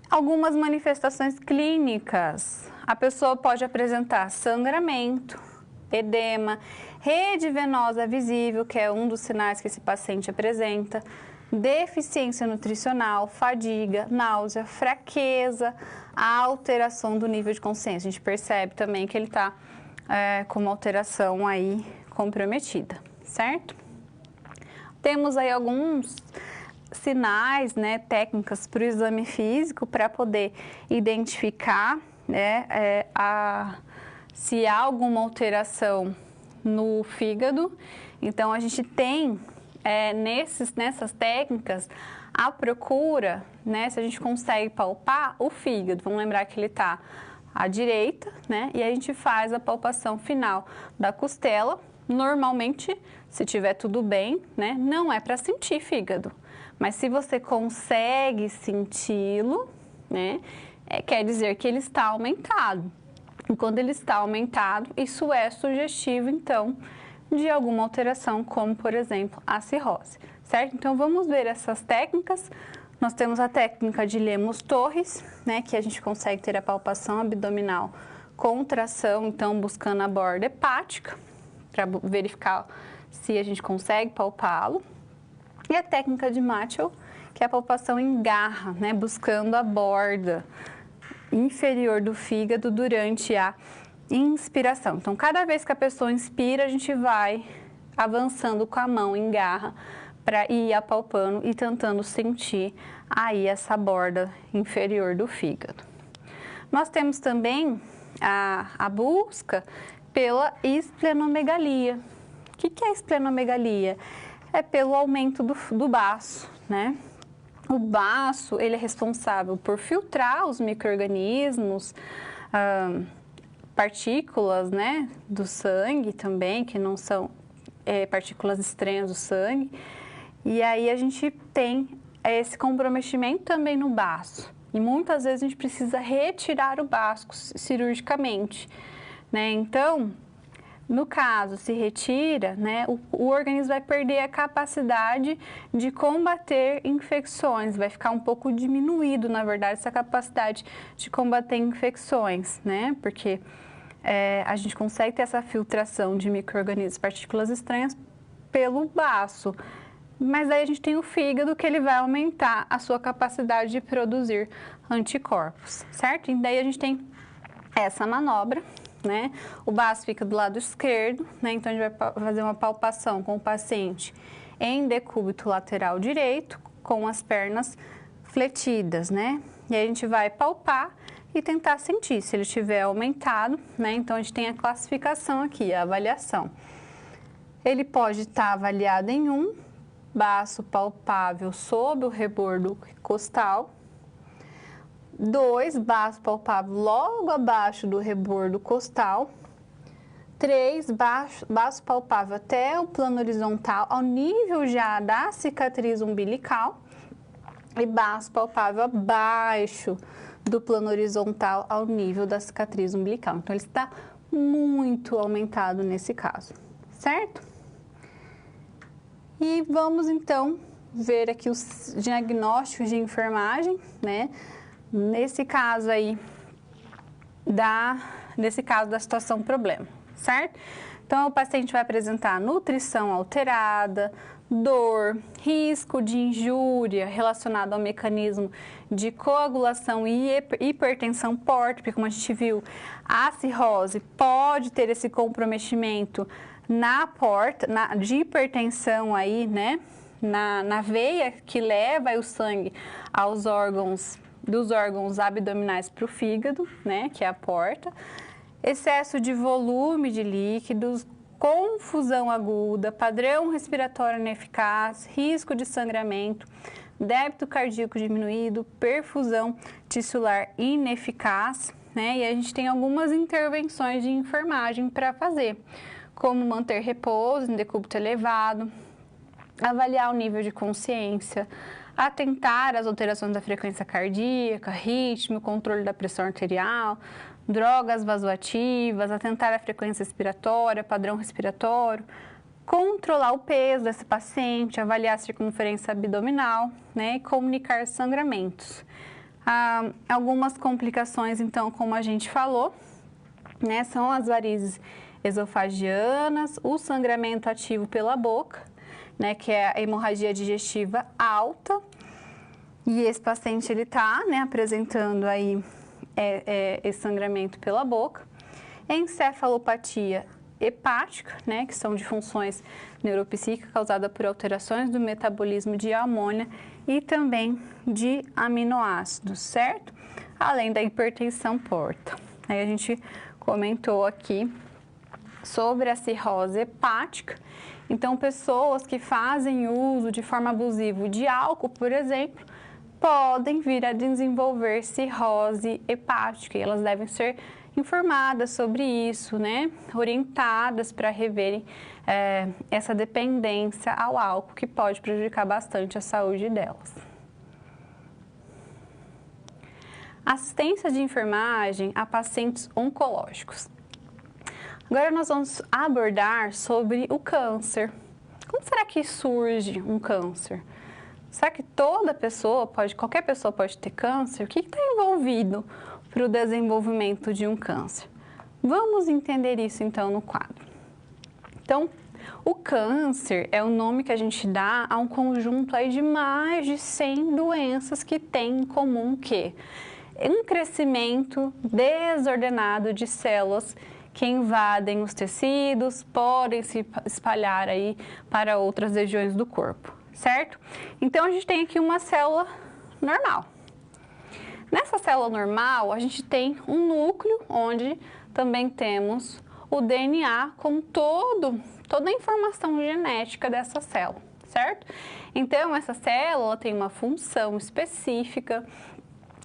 Algumas manifestações clínicas. A pessoa pode apresentar sangramento, edema, rede venosa visível, que é um dos sinais que esse paciente apresenta, deficiência nutricional, fadiga, náusea, fraqueza, a alteração do nível de consciência. A gente percebe também que ele está com uma alteração aí comprometida, certo? Temos aí alguns sinais, né, técnicas para o exame físico para poder identificar, né, se há alguma alteração no fígado. Então, a gente tem nessas técnicas a procura, né, se a gente consegue palpar o fígado. Vamos lembrar que ele está à direita, né, e a gente faz a palpação final da costela. Normalmente, se tiver tudo bem, né, não é para sentir fígado. Mas se você consegue senti-lo, né, quer dizer que ele está aumentado. E quando ele está aumentado, isso é sugestivo, então, de alguma alteração, como, por exemplo, a cirrose, certo? Então, vamos ver essas técnicas. Nós temos a técnica de Lemos-Torres, né, que a gente consegue ter a palpação abdominal com tração, então, buscando a borda hepática, para verificar se a gente consegue palpá-lo. E a técnica de Matchell, que é a palpação em garra, né, buscando a borda. inferior do fígado durante a inspiração. Então, cada vez que a pessoa inspira, a gente vai avançando com a mão em garra para ir apalpando e tentando sentir aí essa borda inferior do fígado. Nós temos também a busca pela esplenomegalia. O que é a esplenomegalia? É pelo aumento do baço, né? O baço, ele é responsável por filtrar os micro-organismos, partículas, né, do sangue também, que não são partículas estranhas do sangue. E aí a gente tem esse comprometimento também no baço. E muitas vezes a gente precisa retirar o baço cirurgicamente, né? Então, no caso, se retira, né, o organismo vai perder a capacidade de combater infecções, vai ficar um pouco diminuído, na verdade, essa capacidade de combater infecções, né? Porque a gente consegue ter essa filtração de micro-organismos, partículas estranhas pelo baço. Mas aí a gente tem o fígado, que ele vai aumentar a sua capacidade de produzir anticorpos, certo? E daí a gente tem essa manobra, né? O baço fica do lado esquerdo, né? Então a gente vai fazer uma palpação com o paciente em decúbito lateral direito, com as pernas fletidas, né? E aí a gente vai palpar e tentar sentir se ele estiver aumentado, né? Então a gente tem a classificação aqui, a avaliação. Ele pode estar avaliado em 1, baço palpável sob o rebordo costal. 2, baço palpável logo abaixo do rebordo costal. 3, baço palpável até o plano horizontal, ao nível já da cicatriz umbilical. E baço palpável abaixo do plano horizontal, ao nível da cicatriz umbilical. Então, ele está muito aumentado nesse caso, certo? E vamos, então, ver aqui os diagnósticos de enfermagem, né? Nesse caso aí, nesse caso da situação problema, certo? Então, o paciente vai apresentar nutrição alterada, dor, risco de injúria relacionado ao mecanismo de coagulação e hipertensão porta, porque como a gente viu, a cirrose pode ter esse comprometimento na porta, de hipertensão aí, né, na veia que leva o sangue aos órgãos, dos órgãos abdominais para o fígado, né, que é a porta, excesso de volume de líquidos, confusão aguda, padrão respiratório ineficaz, risco de sangramento, débito cardíaco diminuído, perfusão tissular ineficaz, né, e a gente tem algumas intervenções de enfermagem para fazer, como manter repouso em decúbito elevado, avaliar o nível de consciência, atentar às alterações da frequência cardíaca, ritmo, controle da pressão arterial, drogas vasoativas, atentar à frequência respiratória, padrão respiratório, controlar o peso desse paciente, avaliar a circunferência abdominal, né, e comunicar sangramentos. Algumas complicações, então, como a gente falou, né, são as varizes esofagianas, o sangramento ativo pela boca, né, que é a hemorragia digestiva alta, e esse paciente ele está, né, apresentando aí esse sangramento pela boca, encefalopatia hepática, né, que são disfunções neuropsíquicas causadas por alterações do metabolismo de amônia e também de aminoácidos, certo? Além da hipertensão porta. Aí a gente comentou aqui sobre a cirrose hepática. Então, pessoas que fazem uso de forma abusiva de álcool, por exemplo, podem vir a desenvolver cirrose hepática e elas devem ser informadas sobre isso, né? Orientadas para reverem essa dependência ao álcool, que pode prejudicar bastante a saúde delas. Assistência de enfermagem a pacientes oncológicos. Agora nós vamos abordar sobre o câncer. Como será que surge um câncer? Será que qualquer pessoa pode ter câncer? O que está envolvido para o desenvolvimento de um câncer? Vamos entender isso então no quadro. Então, o câncer é o nome que a gente dá a um conjunto aí de mais de 100 doenças que têm em comum que um crescimento desordenado de células que invadem os tecidos, podem se espalhar aí para outras regiões do corpo, certo? Então, a gente tem aqui uma célula normal. Nessa célula normal, a gente tem um núcleo onde também temos o DNA com toda a informação genética dessa célula, certo? Então, essa célula tem uma função específica,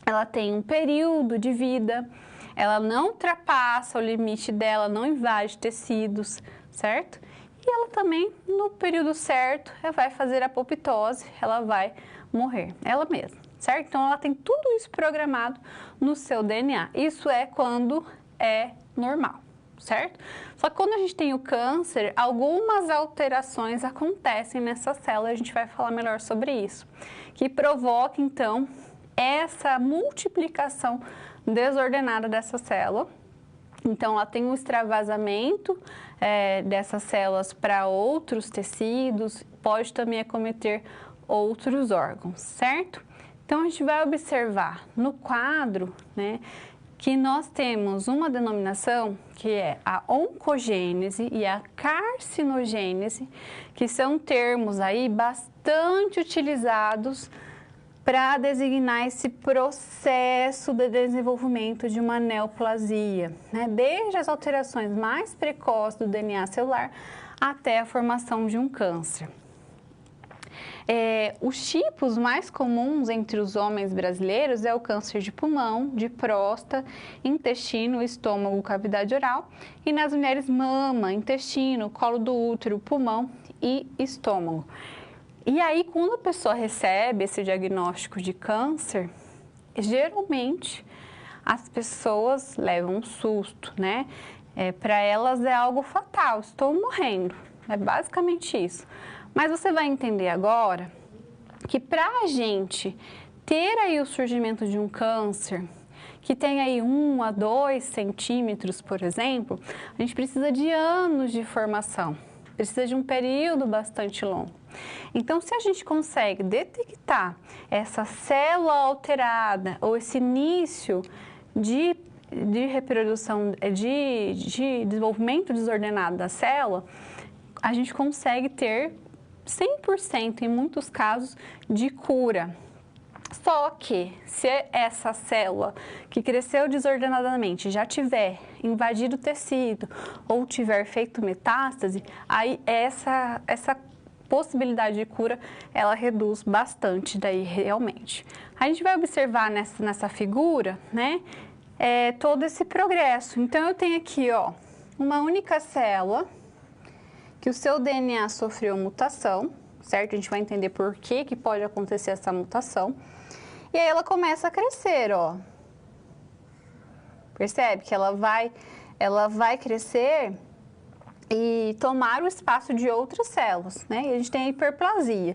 ela tem um período de vida, ela não ultrapassa o limite dela, não invade tecidos, certo? E ela também, no período certo, ela vai fazer apoptose, ela vai morrer, ela mesma, certo? Então, ela tem tudo isso programado no seu DNA. Isso é quando é normal, certo? Só que quando a gente tem o câncer, algumas alterações acontecem nessa célula, a gente vai falar melhor sobre isso, que provoca, então, essa multiplicação desordenada dessa célula. Então, ela tem um extravasamento dessas células para outros tecidos, pode também acometer outros órgãos, certo? Então, a gente vai observar no quadro, né, que nós temos uma denominação que é a oncogênese e a carcinogênese, que são termos aí bastante utilizados para designar esse processo de desenvolvimento de uma neoplasia, né? Desde as alterações mais precoces do DNA celular até a formação de um câncer. Os tipos mais comuns entre os homens brasileiros é o câncer de pulmão, de próstata, intestino, estômago, cavidade oral, e nas mulheres mama, intestino, colo do útero, pulmão e estômago. E aí, quando a pessoa recebe esse diagnóstico de câncer, geralmente as pessoas levam um susto, né? Para elas é algo fatal, estou morrendo, é basicamente isso. Mas você vai entender agora que para a gente ter aí o surgimento de um câncer, que tem aí 1 a 2 centímetros, por exemplo, a gente precisa de anos de formação, precisa de um período bastante longo. Então, se a gente consegue detectar essa célula alterada ou esse início de reprodução, de desenvolvimento desordenado da célula, a gente consegue ter 100% em muitos casos de cura. Só que se essa célula que cresceu desordenadamente já tiver invadido o tecido ou tiver feito metástase, aí essa possibilidade de cura, ela reduz bastante daí realmente. A gente vai observar nessa figura, né, todo esse progresso. Então, eu tenho aqui, ó, uma única célula que o seu DNA sofreu mutação, certo? A gente vai entender por que pode acontecer essa mutação. E aí ela começa a crescer, ó. Percebe que ela vai crescer e tomar o espaço de outras células, né? E a gente tem a hiperplasia.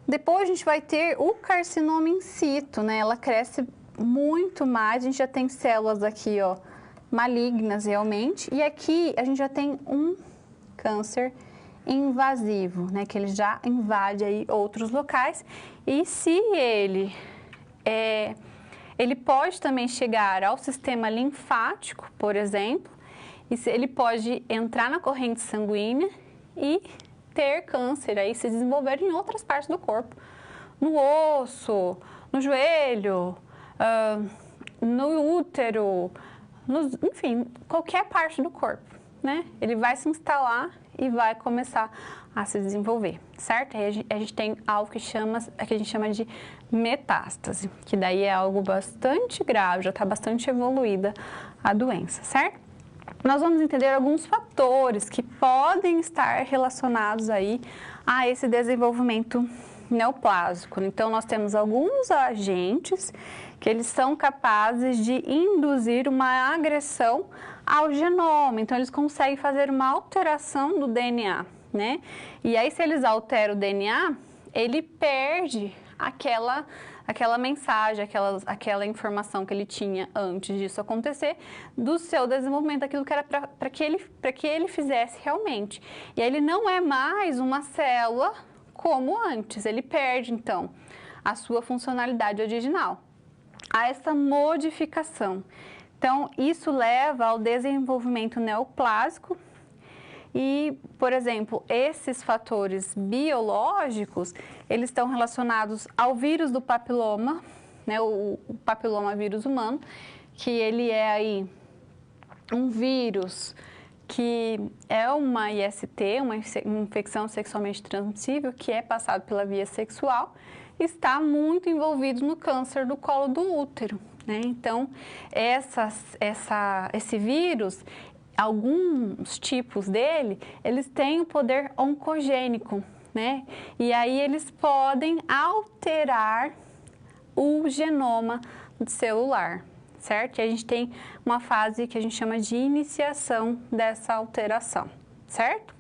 Depois a gente vai ter o carcinoma in situ, né? Ela cresce muito mais, a gente já tem células aqui, ó, malignas realmente. E aqui a gente já tem um câncer invasivo, né? Que ele já invade aí outros locais. E se ele pode também chegar ao sistema linfático, por exemplo, e ele pode entrar na corrente sanguínea e ter câncer, aí se desenvolver em outras partes do corpo, no osso, no joelho, no útero, enfim, qualquer parte do corpo, né? Ele vai se instalar e vai começar a se desenvolver, certo? Aí a gente tem algo que a gente chama de metástase, que daí é algo bastante grave, já está bastante evoluída a doença, certo? Nós vamos entender alguns fatores que podem estar relacionados aí a esse desenvolvimento neoplásico. Então, nós temos alguns agentes que eles são capazes de induzir uma agressão ao genoma. Então, eles conseguem fazer uma alteração do DNA, né? E aí, se eles alteram o DNA, ele perde aquela mensagem, aquela informação que ele tinha antes disso acontecer, do seu desenvolvimento, daquilo que era para que ele fizesse realmente. E aí ele não é mais uma célula como antes, ele perde, então, a sua funcionalidade original. a essa modificação. Então, isso leva ao desenvolvimento neoplásico e, por exemplo, esses fatores biológicos, eles estão relacionados ao vírus do papiloma, né, o papiloma vírus humano, que ele é aí um vírus que é uma IST, uma infecção sexualmente transmissível, que é passado pela via sexual, está muito envolvido no câncer do colo do útero, né? Então, esse vírus, alguns tipos dele, eles têm o poder oncogênico, né? E aí eles podem alterar o genoma celular, certo? E a gente tem uma fase que a gente chama de iniciação dessa alteração, certo?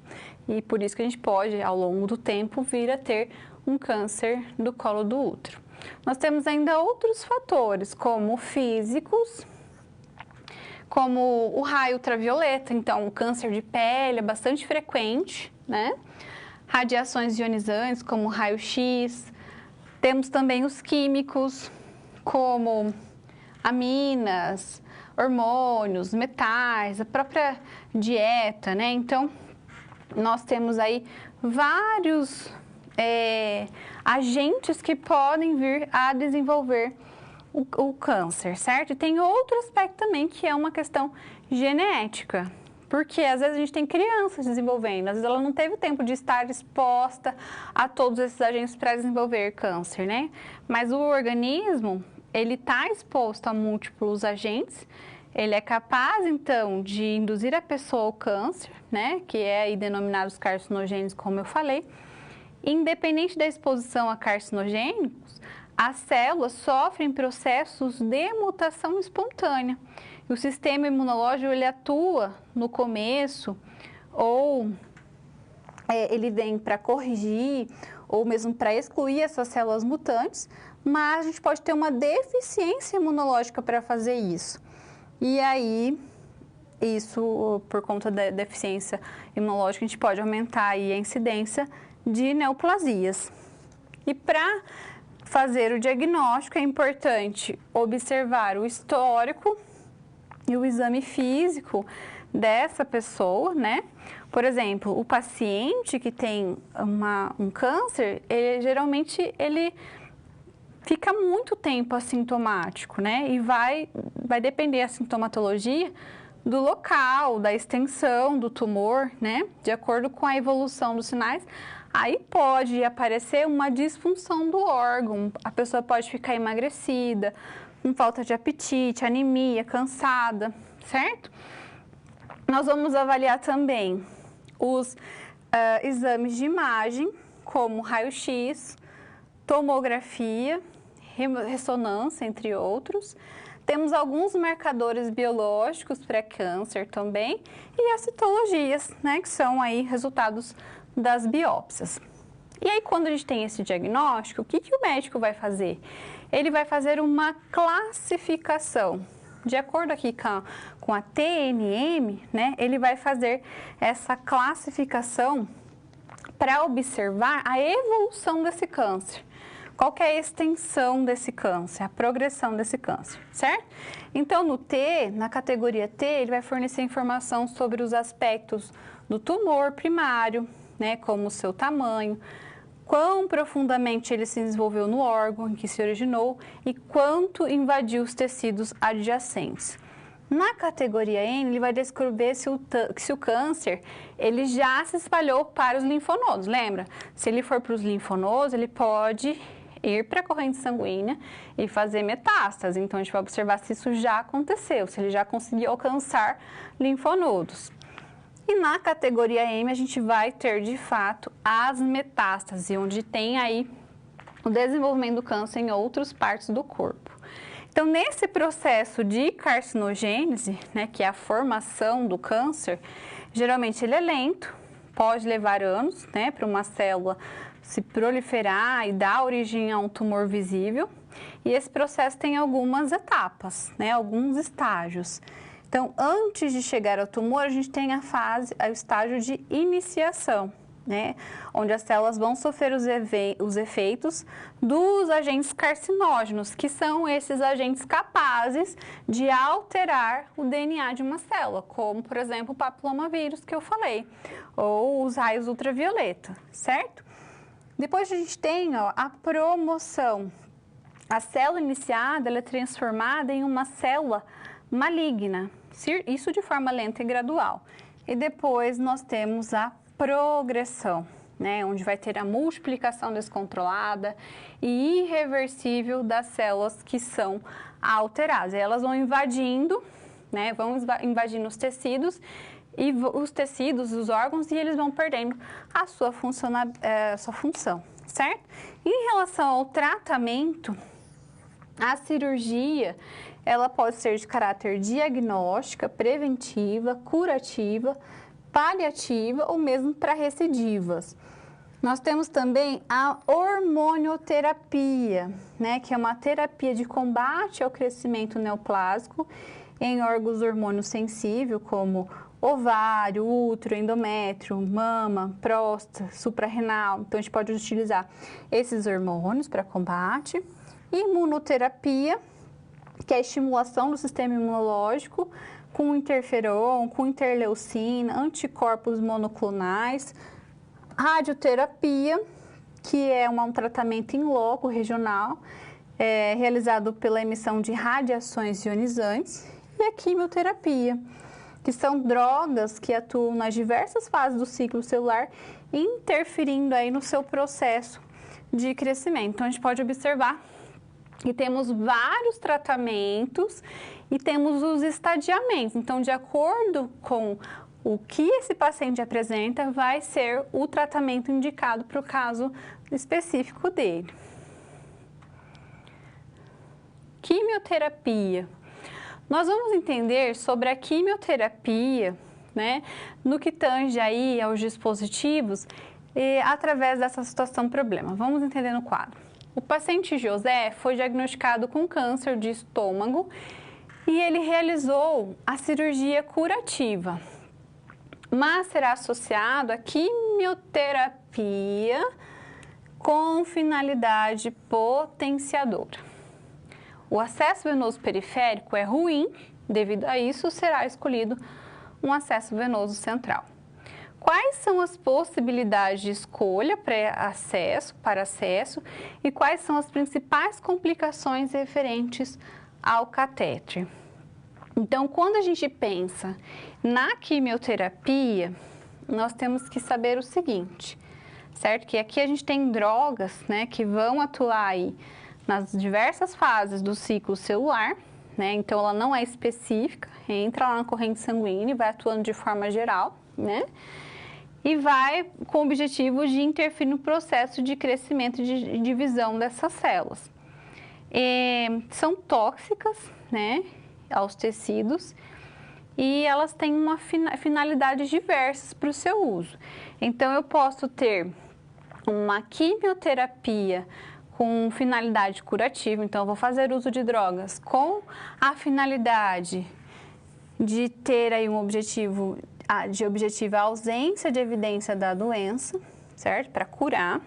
E por isso que a gente pode, ao longo do tempo, vir a ter um câncer do colo do útero. Nós temos ainda outros fatores, como físicos, como o raio ultravioleta, então o câncer de pele é bastante frequente, né? Radiações ionizantes, como raio-x. Temos também os químicos, como aminas, hormônios, metais, a própria dieta, né? Então, nós temos aí vários agentes que podem vir a desenvolver o câncer, certo? E tem outro aspecto também, que é uma questão genética, porque às vezes a gente tem crianças desenvolvendo, às vezes ela não teve o tempo de estar exposta a todos esses agentes para desenvolver câncer, né? Mas o organismo, ele está exposto a múltiplos agentes, ele é capaz, então, de induzir a pessoa ao câncer, né? Que é aí denominados carcinogênicos, como eu falei. Independente da exposição a carcinogênicos, as células sofrem processos de mutação espontânea. E o sistema imunológico, ele atua no começo, ou ele vem para corrigir, ou mesmo para excluir essas células mutantes, mas a gente pode ter uma deficiência imunológica para fazer isso. E aí, isso, por conta da deficiência imunológica, a gente pode aumentar aí a incidência de neoplasias. E para fazer o diagnóstico é importante observar o histórico e o exame físico dessa pessoa, né? Por exemplo, o paciente que tem um câncer, geralmente ele fica muito tempo assintomático, né? E vai depender a sintomatologia do local, da extensão do tumor, né? De acordo com a evolução dos sinais, aí pode aparecer uma disfunção do órgão. A pessoa pode ficar emagrecida, com falta de apetite, anemia, cansada, certo? Nós vamos avaliar também os exames de imagem, como raio-x, tomografia, ressonância, entre outros. Temos alguns marcadores biológicos para câncer também e as citologias, né, que são aí resultados das biópsias. E aí, quando a gente tem esse diagnóstico, o que o médico vai fazer? Ele vai fazer uma classificação. De acordo aqui com a TNM, né, ele vai fazer essa classificação para observar a evolução desse câncer. Qual que é a extensão desse câncer, a progressão desse câncer, certo? Então, no T, na categoria T, ele vai fornecer informação sobre os aspectos do tumor primário, né, como o seu tamanho, quão profundamente ele se desenvolveu no órgão em que se originou e quanto invadiu os tecidos adjacentes. Na categoria N, ele vai descrever se o câncer ele já se espalhou para os linfonodos, lembra? Se ele for para os linfonodos, ele pode ir para a corrente sanguínea e fazer metástase. Então, a gente vai observar se isso já aconteceu, se ele já conseguiu alcançar linfonodos. E na categoria M, a gente vai ter, de fato, as metástases, onde tem aí o desenvolvimento do câncer em outras partes do corpo. Então, nesse processo de carcinogênese, né, que é a formação do câncer, geralmente ele é lento, pode levar anos, né, para uma célula se proliferar e dar origem a um tumor visível. E esse processo tem algumas etapas, né, alguns estágios. Então, antes de chegar ao tumor, a gente tem o estágio de iniciação né, onde as células vão sofrer os efeitos dos agentes carcinógenos, que são esses agentes capazes de alterar o DNA de uma célula, como, por exemplo, o papilomavírus que eu falei, ou os raios ultravioleta, certo? Depois a gente tem a promoção. A célula iniciada ela é transformada em uma célula maligna, isso de forma lenta e gradual. E depois nós temos a progressão, né, onde vai ter a multiplicação descontrolada e irreversível das células que são alteradas. Elas vão invadindo, né, os tecidos e os órgãos, e eles vão perdendo a sua função, certo? Em relação ao tratamento, a cirurgia, ela pode ser de caráter diagnóstica, preventiva, curativa, paliativa ou mesmo para recidivas. Nós temos também a hormonioterapia, né, que é uma terapia de combate ao crescimento neoplásico em órgãos hormônio sensível, como ovário, útero, endométrio, mama, próstata, suprarrenal. Então, a gente pode utilizar esses hormônios para combate. Imunoterapia, que é a estimulação do sistema imunológico com interferon, com interleucina, anticorpos monoclonais. Radioterapia, que é um tratamento em loco regional, realizado pela emissão de radiações ionizantes. E a quimioterapia, que são drogas que atuam nas diversas fases do ciclo celular, interferindo aí no seu processo de crescimento. Então, a gente pode observar que temos vários tratamentos e temos os estadiamentos. Então, de acordo com o que esse paciente apresenta, vai ser o tratamento indicado para o caso específico dele. Quimioterapia. Nós vamos entender sobre a quimioterapia, né, no que tange aí aos dispositivos, através dessa situação problema. Vamos entender no quadro. O paciente José foi diagnosticado com câncer de estômago e ele realizou a cirurgia curativa, mas será associado a quimioterapia com finalidade potenciadora. O acesso venoso periférico é ruim, devido a isso será escolhido um acesso venoso central. Quais são as possibilidades de escolha para acesso e quais são as principais complicações referentes ao catéter? Então, quando a gente pensa na quimioterapia, nós temos que saber o seguinte, certo? Que aqui a gente tem drogas, né, que vão atuar aí nas diversas fases do ciclo celular, né? Então, ela não é específica, entra lá na corrente sanguínea e vai atuando de forma geral, né? E vai com o objetivo de interferir no processo de crescimento e de divisão dessas células. São tóxicas, né, aos tecidos e elas têm uma finalidades diversas para o seu uso. Então, eu posso ter uma quimioterapia com finalidade curativa, então eu vou fazer uso de drogas com a finalidade de ter aí um objetivo a ausência de evidência da doença, certo? Para curar.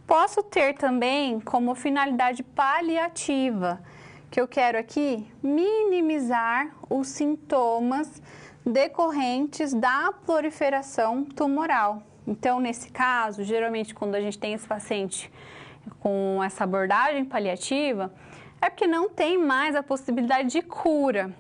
Posso ter também como finalidade paliativa, que eu quero aqui minimizar os sintomas decorrentes da proliferação tumoral. Então, nesse caso, geralmente quando a gente tem esse paciente com essa abordagem paliativa, é porque não tem mais a possibilidade de cura.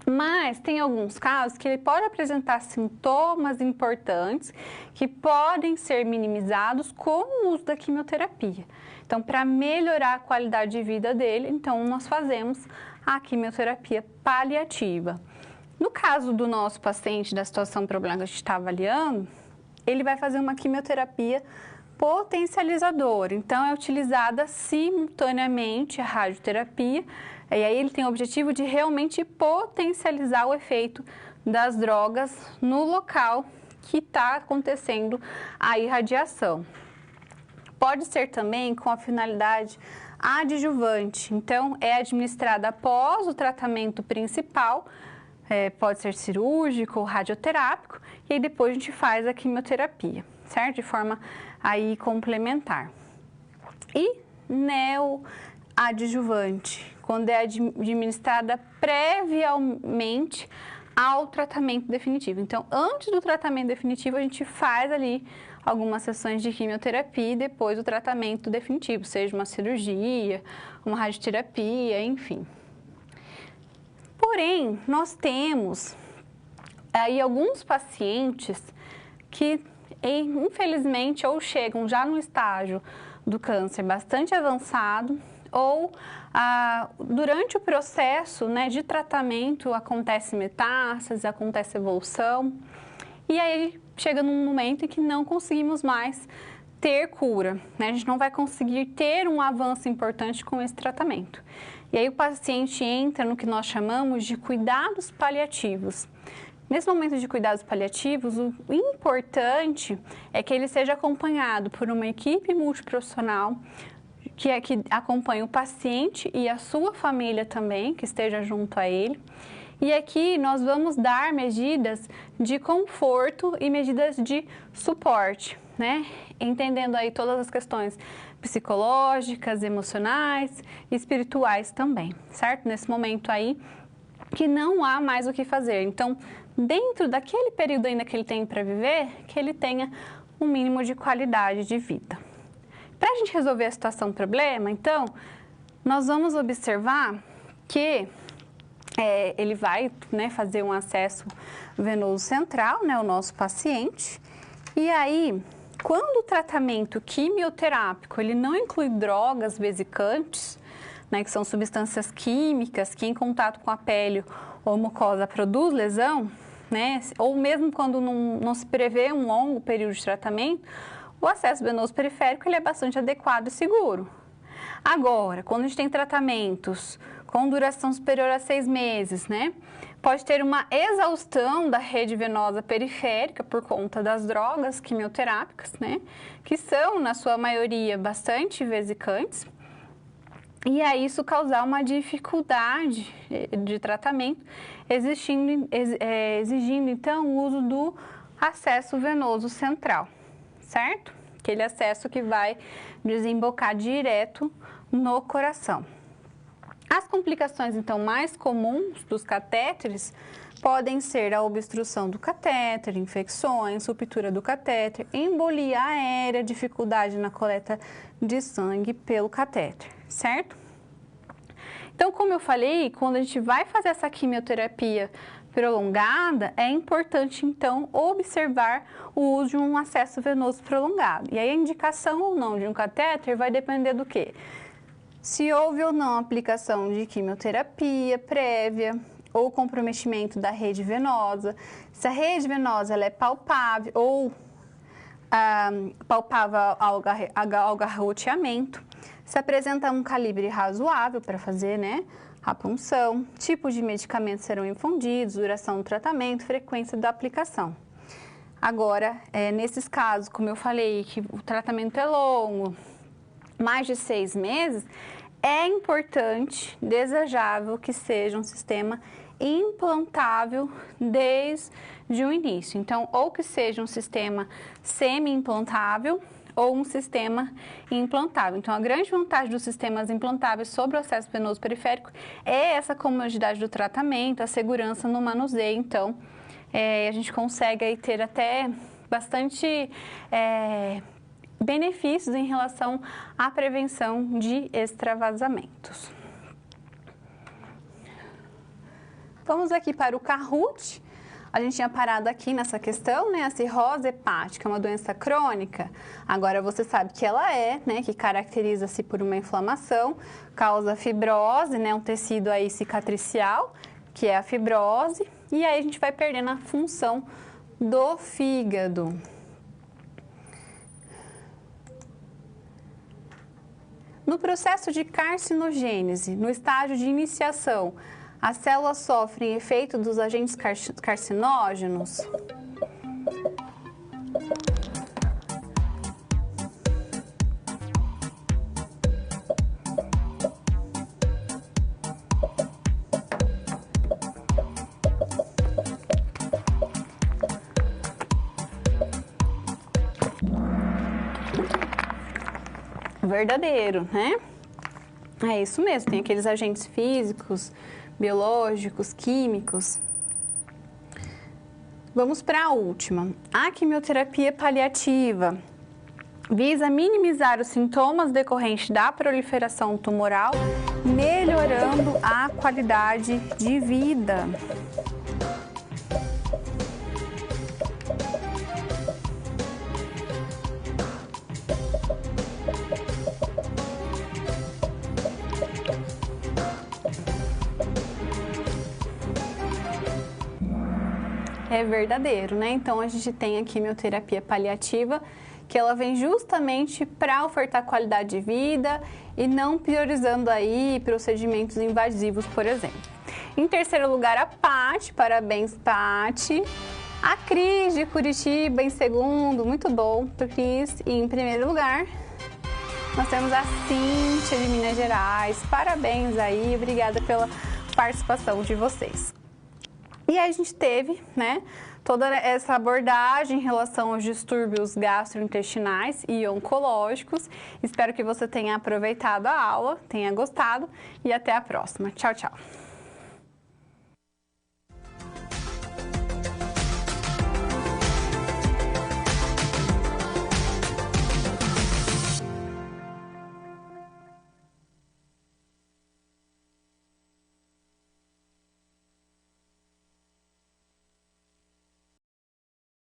Mas tem alguns casos que ele pode apresentar sintomas importantes que podem ser minimizados com o uso da quimioterapia. Então, para melhorar a qualidade de vida dele, então nós fazemos a quimioterapia paliativa. No caso do nosso paciente da situação problemática que a gente está avaliando, ele vai fazer uma quimioterapia potencializadora. Então, é utilizada simultaneamente a radioterapia. E aí ele tem o objetivo de realmente potencializar o efeito das drogas no local que está acontecendo a irradiação. Pode ser também com a finalidade adjuvante, então é administrada após o tratamento principal, pode ser cirúrgico ou radioterápico, e aí depois a gente faz a quimioterapia, certo? De forma aí complementar. E neoadjuvante, quando é administrada previamente ao tratamento definitivo. Então, antes do tratamento definitivo, a gente faz ali algumas sessões de quimioterapia e depois o tratamento definitivo, seja uma cirurgia, uma radioterapia, enfim. Porém, nós temos aí alguns pacientes que, infelizmente, ou chegam já no estágio do câncer bastante avançado, ou durante o processo, né, de tratamento acontece metástase, acontece evolução, e aí chega num momento em que não conseguimos mais ter cura, né? A gente não vai conseguir ter um avanço importante com esse tratamento. E aí o paciente entra no que nós chamamos de cuidados paliativos. Nesse momento de cuidados paliativos, o importante é que ele seja acompanhado por uma equipe multiprofissional que acompanhe o paciente e a sua família também, que esteja junto a ele. E aqui nós vamos dar medidas de conforto e medidas de suporte, né? Entendendo aí todas as questões psicológicas, emocionais e espirituais também, certo? Nesse momento aí que não há mais o que fazer. Então, dentro daquele período ainda que ele tem para viver, que ele tenha um mínimo de qualidade de vida. Para a gente resolver a situação do problema, então, nós vamos observar que ele vai, né, fazer um acesso venoso central, né, o nosso paciente, e aí, quando o tratamento quimioterápico ele não inclui drogas vesicantes, né, que são substâncias químicas que em contato com a pele ou mucosa produz lesão, né, ou mesmo quando não se prevê um longo período de tratamento, o acesso venoso periférico ele é bastante adequado e seguro. Agora, quando a gente tem tratamentos com duração superior a 6 meses, né, pode ter uma exaustão da rede venosa periférica por conta das drogas quimioterápicas, né, que são, na sua maioria, bastante vesicantes. E aí isso causar uma dificuldade de tratamento, exigindo então o uso do acesso venoso central, certo? Aquele acesso que vai desembocar direto no coração. As complicações então mais comuns dos catéteres podem ser a obstrução do catéter, infecções, ruptura do catéter, embolia aérea, dificuldade na coleta de sangue pelo catéter, certo? Então, como eu falei, quando a gente vai fazer essa quimioterapia prolongada, é importante, então, observar o uso de um acesso venoso prolongado. E aí, a indicação ou não de um catéter vai depender do quê? Se houve ou não aplicação de quimioterapia prévia, ou comprometimento da rede venosa, se a rede venosa ela é palpável ou palpável ao garroteamento, se apresenta um calibre razoável para fazer, né, a punção, tipos de medicamentos serão infundidos, duração do tratamento, frequência da aplicação. Agora, nesses casos, como eu falei, que o tratamento é longo, mais de 6 meses, é importante, desejável que seja um sistema implantável desde o início. Então, ou que seja um sistema semi-implantável ou um sistema implantável. Então, a grande vantagem dos sistemas implantáveis sobre o acesso venoso periférico é essa comodidade do tratamento, a segurança no manuseio. Então, a gente consegue aí ter até bastante benefícios em relação à prevenção de extravasamentos. Vamos aqui para o Kahoot. A gente tinha parado aqui nessa questão, né? A cirrose hepática é uma doença crônica. Agora você sabe que ela né? Que caracteriza-se por uma inflamação, causa fibrose, né? Um tecido aí cicatricial, que é a fibrose. E aí a gente vai perdendo a função do fígado. No processo de carcinogênese, no estágio de iniciação, as células sofrem efeito dos agentes carcinógenos? verdadeiro, né? É isso mesmo, tem aqueles agentes físicos, biológicos, químicos. Vamos para a última. A quimioterapia paliativa visa minimizar os sintomas decorrentes da proliferação tumoral, melhorando a qualidade de vida. É verdadeiro, né? Então, a gente tem a quimioterapia paliativa, que ela vem justamente para ofertar qualidade de vida e não priorizando aí procedimentos invasivos, por exemplo. Em terceiro lugar, a Paty, parabéns, Paty. A Cris de Curitiba em segundo, muito bom, Cris. E em primeiro lugar, nós temos a Cíntia de Minas Gerais, parabéns aí, obrigada pela participação de vocês. E aí a gente teve, né, toda essa abordagem em relação aos distúrbios gastrointestinais e oncológicos. Espero que você tenha aproveitado a aula, tenha gostado e até a próxima. Tchau, tchau!